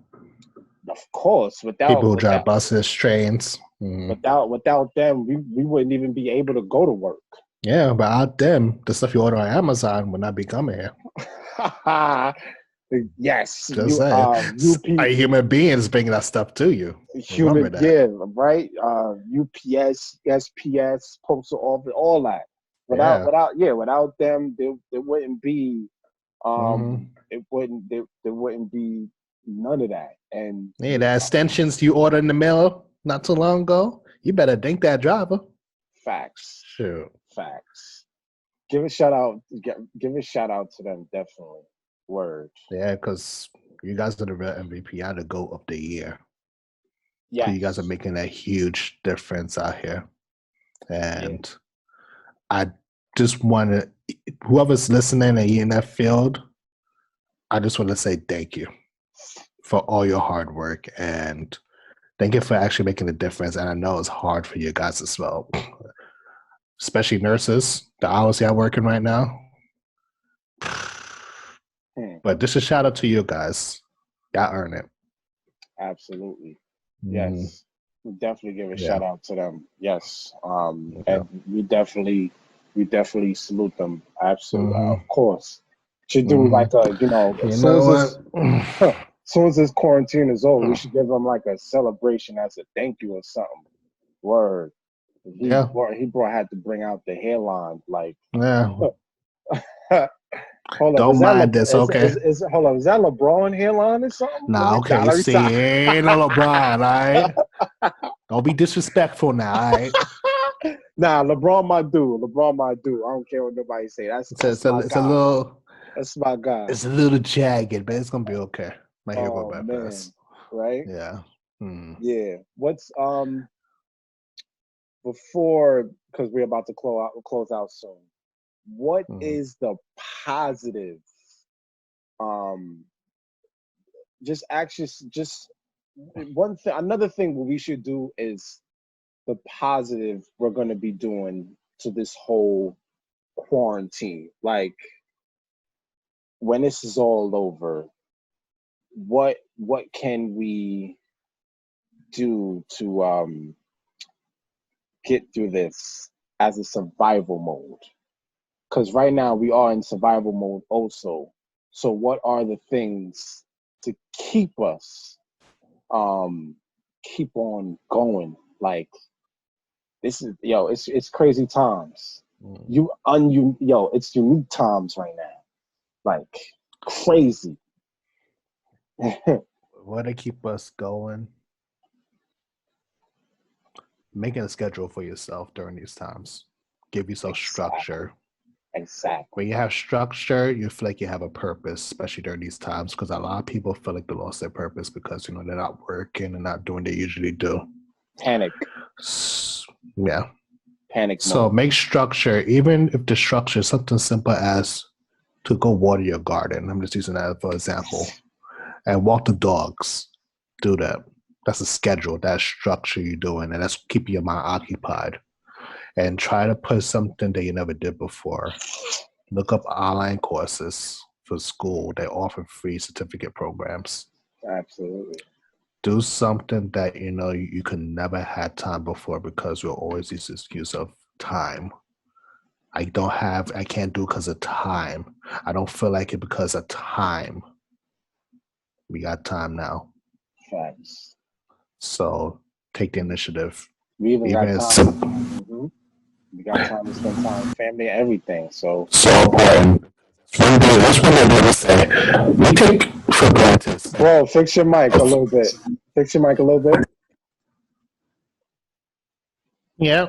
S1: Of course,
S2: People who drive buses, trains.
S1: without them, we wouldn't even be able to go to work.
S2: Yeah, without them, the stuff you order on Amazon would not be coming here.
S1: Yes,
S2: Just saying. A human being is bringing that stuff to you. Remember that.
S1: yeah, right. UPS, SPS, postal office, all that.
S2: Yeah.
S1: Without them, there wouldn't be
S2: Mm-hmm.
S1: there wouldn't be none of that. And
S2: Hey, the extensions you ordered in the mail not too long ago, you better thank that driver.
S1: facts,
S2: Sure.
S1: facts. Give a shout out. Give a shout out to them. Definitely. Word.
S2: Yeah, because you guys are the real MVP. You're the GOAT of the year. Because you guys are
S1: Yes.
S2: making a huge difference out here.
S1: Yeah.
S2: And I just want to, whoever's listening and you in that field, I just want to say thank you for all your hard work and thank you for actually making a difference. And I know it's hard for you guys as well, especially nurses, the hours y'all working right now. But just a shout out to you guys. Y'all earn it.
S1: Absolutely.
S2: Mm,
S1: Yes. We definitely give a
S2: yeah.
S1: shout out to them. Yes.
S2: Yeah.
S1: And we definitely salute them. Absolutely. Of
S2: Mm-hmm.
S1: course. Should do
S2: Mm-hmm.
S1: like a,
S2: You
S1: as soon
S2: know
S1: as
S2: what?
S1: as soon as this quarantine is over, we should give them like a celebration as a thank you or something. Word.
S2: Yeah.
S1: He brought had to bring out the hairline. Like,
S2: Yeah.
S1: hold up,
S2: Don't mind this, okay?
S1: hold up, is that LeBron hairline or something?
S2: Nah, okay.
S1: Let me
S2: See, ain't no LeBron, all right? Don't be disrespectful now, all right?
S1: Nah, LeBron my dude. LeBron my dude. I don't care what nobody say. That's my
S2: It's a
S1: guy.
S2: little
S1: That's my guy.
S2: it's a little jagged, but it's gonna be okay. My hair go
S1: Oh
S2: back
S1: man.
S2: fast.
S1: Right?
S2: Yeah. Hmm.
S1: Yeah. What's before, because we're about to close out soon. What
S2: Hmm.
S1: is the positive um just actually just one thing another thing what we should do is the positive we're going to be doing to this whole quarantine, like when this is all over, what can we do to get through this as a survival mode, because right now we are in survival mode also. So what are the things to keep us um keep on going, like it's crazy times.
S2: Mm.
S1: It's unique times right now. Like crazy.
S2: What to keep us going? Making a schedule for yourself during these times. Give yourself
S1: Exactly.
S2: structure.
S1: Exactly.
S2: When you have structure, you feel like you have a purpose, especially during these times, because a lot of people feel like they lost their purpose because they're not working and not doing what they usually do.
S1: Panic.
S2: Yeah.
S1: Panic
S2: So
S1: mode.
S2: make structure, even if the structure is something simple as to go water your garden. I'm just using that for example. And walk the dogs. Do that. That's a schedule. That's structure you're doing, and that's keeping your mind occupied. And try to put something that you never did before. Look up online courses for school. They offer free certificate programs.
S1: Absolutely.
S2: Do something that you can never had time before because you'll always use this excuse of time. I can't do because of time. I don't feel like it because of time. We got time now.
S1: Facts.
S2: So take the initiative.
S1: We even
S2: Even
S1: got
S2: as
S1: time. Hmm. We got time to spend time with family and everything. So
S2: so important. That's one thing I say. We take for granted.
S1: bro, fix your mic a little bit. Fix your mic a little bit.
S2: Yeah.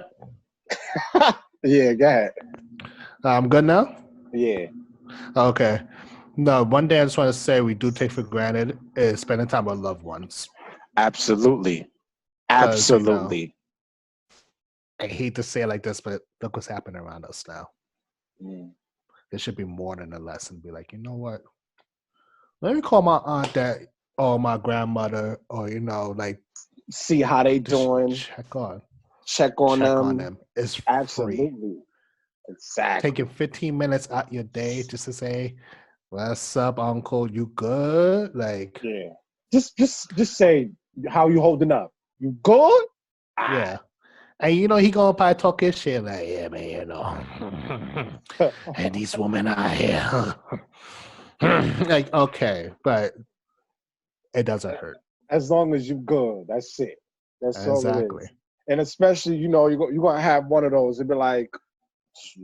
S1: Yeah, go ahead.
S2: I'm good now?
S1: Yeah.
S2: Okay. No, one day I just want to say we do take for granted is spending time with loved ones.
S1: Absolutely.
S2: Because,
S1: Absolutely.
S2: I hate to say it like this, but look what's happening around us now.
S1: Mm.
S2: There should be more than a lesson. Be like, you know what? Let me call my aunt that or my grandmother or, like
S1: See how they
S2: just
S1: doing.
S2: check on.
S1: Check on
S2: Check on
S1: them.
S2: them. It's free.
S1: Absolutely.
S2: Taking
S1: Exactly.
S2: 15 minutes out your day just to say, what's up, uncle? You good? Like,
S1: Yeah. Just say how you holding up. You good? Ah.
S2: yeah. And he gonna probably talk his shit like, yeah, man, and these women out here. Like, okay, but it doesn't hurt.
S1: As long as you good, that's it. That's all it
S2: Exactly.
S1: is. And especially, you're gonna have one of those. It'd be like,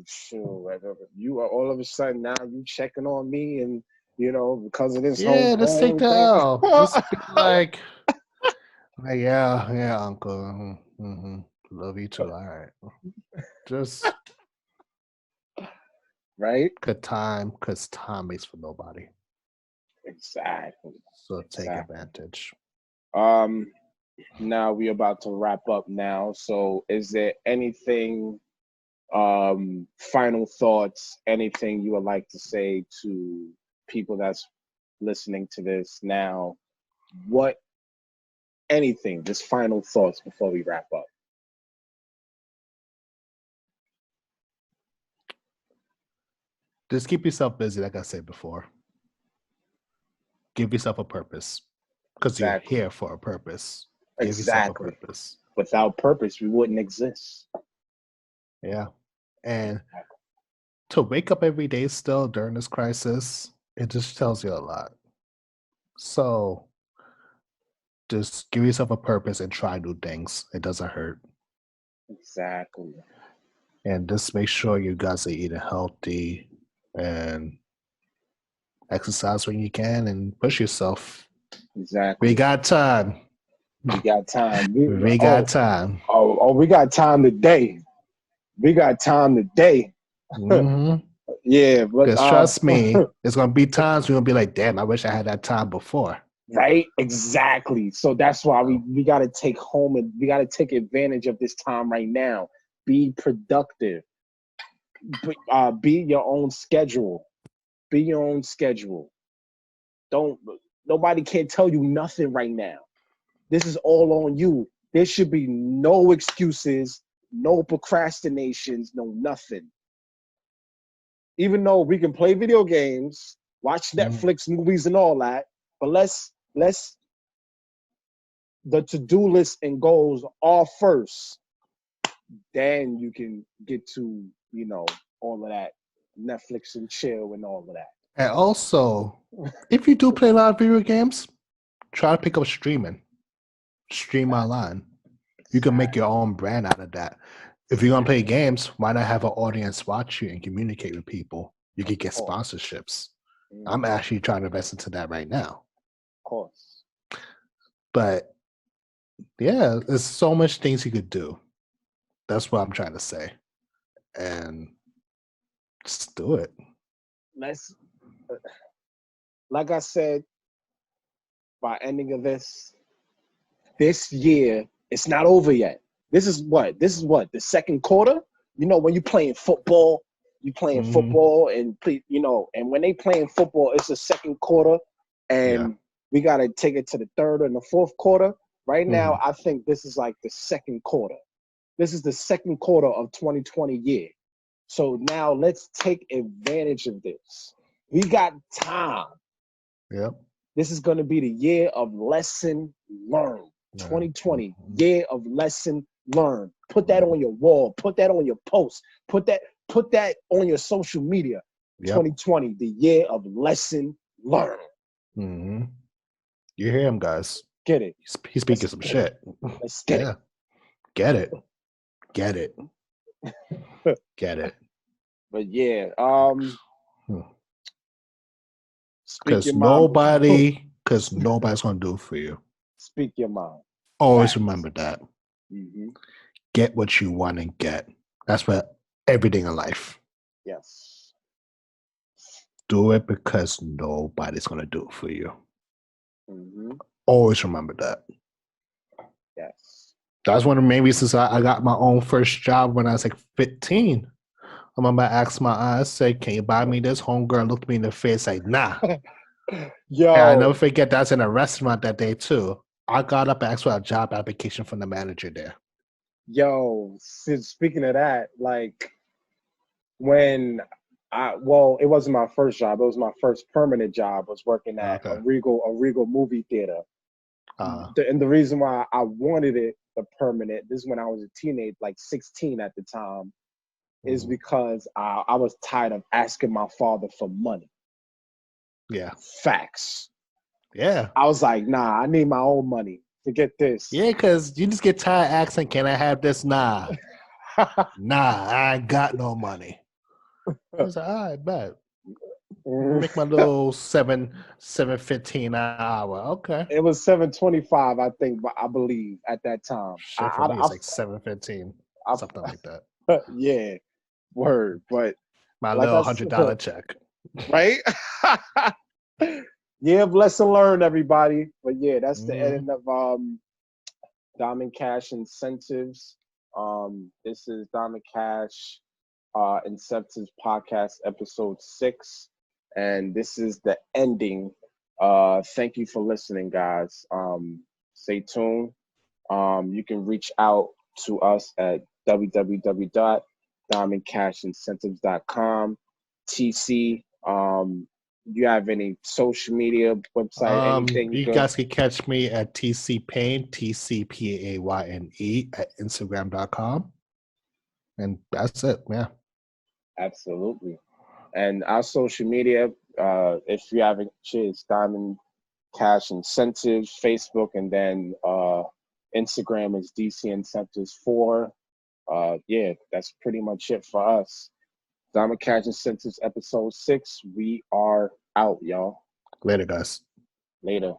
S1: sure, you are all of a sudden now you checking on me, and because of this
S2: Yeah, let's take
S1: whole
S2: the
S1: thing.
S2: L. Just be like, yeah, uncle. Mm-hmm. Love you too. All right. Just
S1: Right?
S2: because time waits for nobody.
S1: Exactly.
S2: So take
S1: Exactly.
S2: advantage.
S1: Um, Now we're about to wrap up now. So is there anything, final thoughts, anything you would like to say to people that's listening to this now? What anything, just final thoughts before we wrap up.
S2: Just keep yourself busy, like I said before. Give yourself a purpose because you're
S1: Exactly.
S2: here for a purpose. Give yourself a
S1: Exactly.
S2: purpose.
S1: Without purpose, we wouldn't exist.
S2: Yeah. And to wake up every day still during this crisis, it just tells you a lot. So just give yourself a purpose and try new things. It doesn't hurt.
S1: Exactly.
S2: And just make sure you guys are eating healthy and exercise when you can and push yourself. We
S1: Exactly.
S2: got time.
S1: We got time.
S2: We got time.
S1: We got time today. We got time today.
S2: Mm-hmm.
S1: Yeah, but
S2: Because trust me, there's gonna be times you're gonna be like, damn, I wish I had that time before.
S1: right, exactly. So that's why
S2: So,
S1: we got to take home and we got to take advantage of this time right now. Be productive. Be your own schedule. Be your own schedule. Don't Nobody can tell you nothing right now. This is all on you. There should be no excuses, no procrastinations, no nothing. Even though we can play video games, watch
S2: mm,
S1: Netflix movies and all that, but let's the to-do list and goals are first. Then you can get to, all of that Netflix and chill and all of that.
S2: and also, if you do play a lot of video games, try to pick up streaming. Stream online. You can make your own brand out of that. If you're gonna play games, why not have an audience watch you and communicate with people? You can get sponsorships. I'm actually trying to invest into that right now.
S1: Of course.
S2: But yeah, there's so much things you could do. That's what I'm trying to say. And just do it.
S1: Let's, like I said, by ending of this year, it's not over yet. This is what? The second quarter? You know, when you're playing football, and and when they playing football, it's the second quarter, and we got to take it to the third and the fourth quarter. Right now, I think this is like the second quarter. This is the second quarter of 2020 year. So now let's take advantage of this. We got time.
S2: Yep.
S1: This is going to be the year of lesson learned. 2020, year of lesson learned. Put that on your wall. Put that on your post. Put that on your social media. 2020, the year of lesson learned.
S2: Mm-hmm. You hear him, guys.
S1: Get it.
S2: He's speaking some shit.
S1: Let's get it.
S2: Get it. Get it. Get it.
S1: But yeah,
S2: because nobody's gonna do it for you.
S1: Speak your mind.
S2: Always remember that.
S1: Mm-hmm.
S2: Get what you want and get. That's what everything in life.
S1: Yes.
S2: Do it because nobody's gonna do it for you.
S1: Mm-hmm.
S2: Always remember that.
S1: Yes.
S2: That's one of the main reasons I got my own first job when I was like 15. I remember I asked my aunt, I said, "Can you buy me this?" Homegirl looked me in the face like, "Nah."
S1: Yo.
S2: And I never forget that's in a restaurant that day too. I got up and asked for a job application from the manager there.
S1: Yo, speaking of that, like when it wasn't my first job. It was my first permanent job. Was working at a Regal movie theater. And the reason why I wanted it the permanent, this is when I was a teenager, like 16 at the time, is because I was tired of asking my father for money.
S2: Yeah.
S1: Facts.
S2: Yeah.
S1: I was like, nah, I need my own money to get this.
S2: Yeah, because you just get tired asking, "Can I have this?" Nah. Nah, I ain't got no money. I was like, all right, bet. Make my little $7.15 an hour. Okay.
S1: It was $7.25, I think, I believe at that time.
S2: Shit, for me, it's like $7.15, something like that.
S1: Yeah, word. But
S2: my little $100 check,
S1: right? Yeah, lesson learned, everybody. But yeah, that's the end of Diamond Cash Incentives. This is Diamond Cash Incentives Podcast, episode 6. And this is the ending. Thank you for listening, guys. Stay tuned. You can reach out to us at www.diamondcashincentives.com. TC, you have any social media website, anything?
S2: You guys can catch me at TC Payne, TCPAYNE at Instagram.com. And that's it. Yeah.
S1: Absolutely. And our social media, if you haven't, it's Diamond Cash Incentives, Facebook, and then Instagram is DC Incentives 4. Yeah, that's pretty much it for us. Diamond Cash Incentives, episode 6. We are out, y'all.
S2: Later, guys.
S1: Later.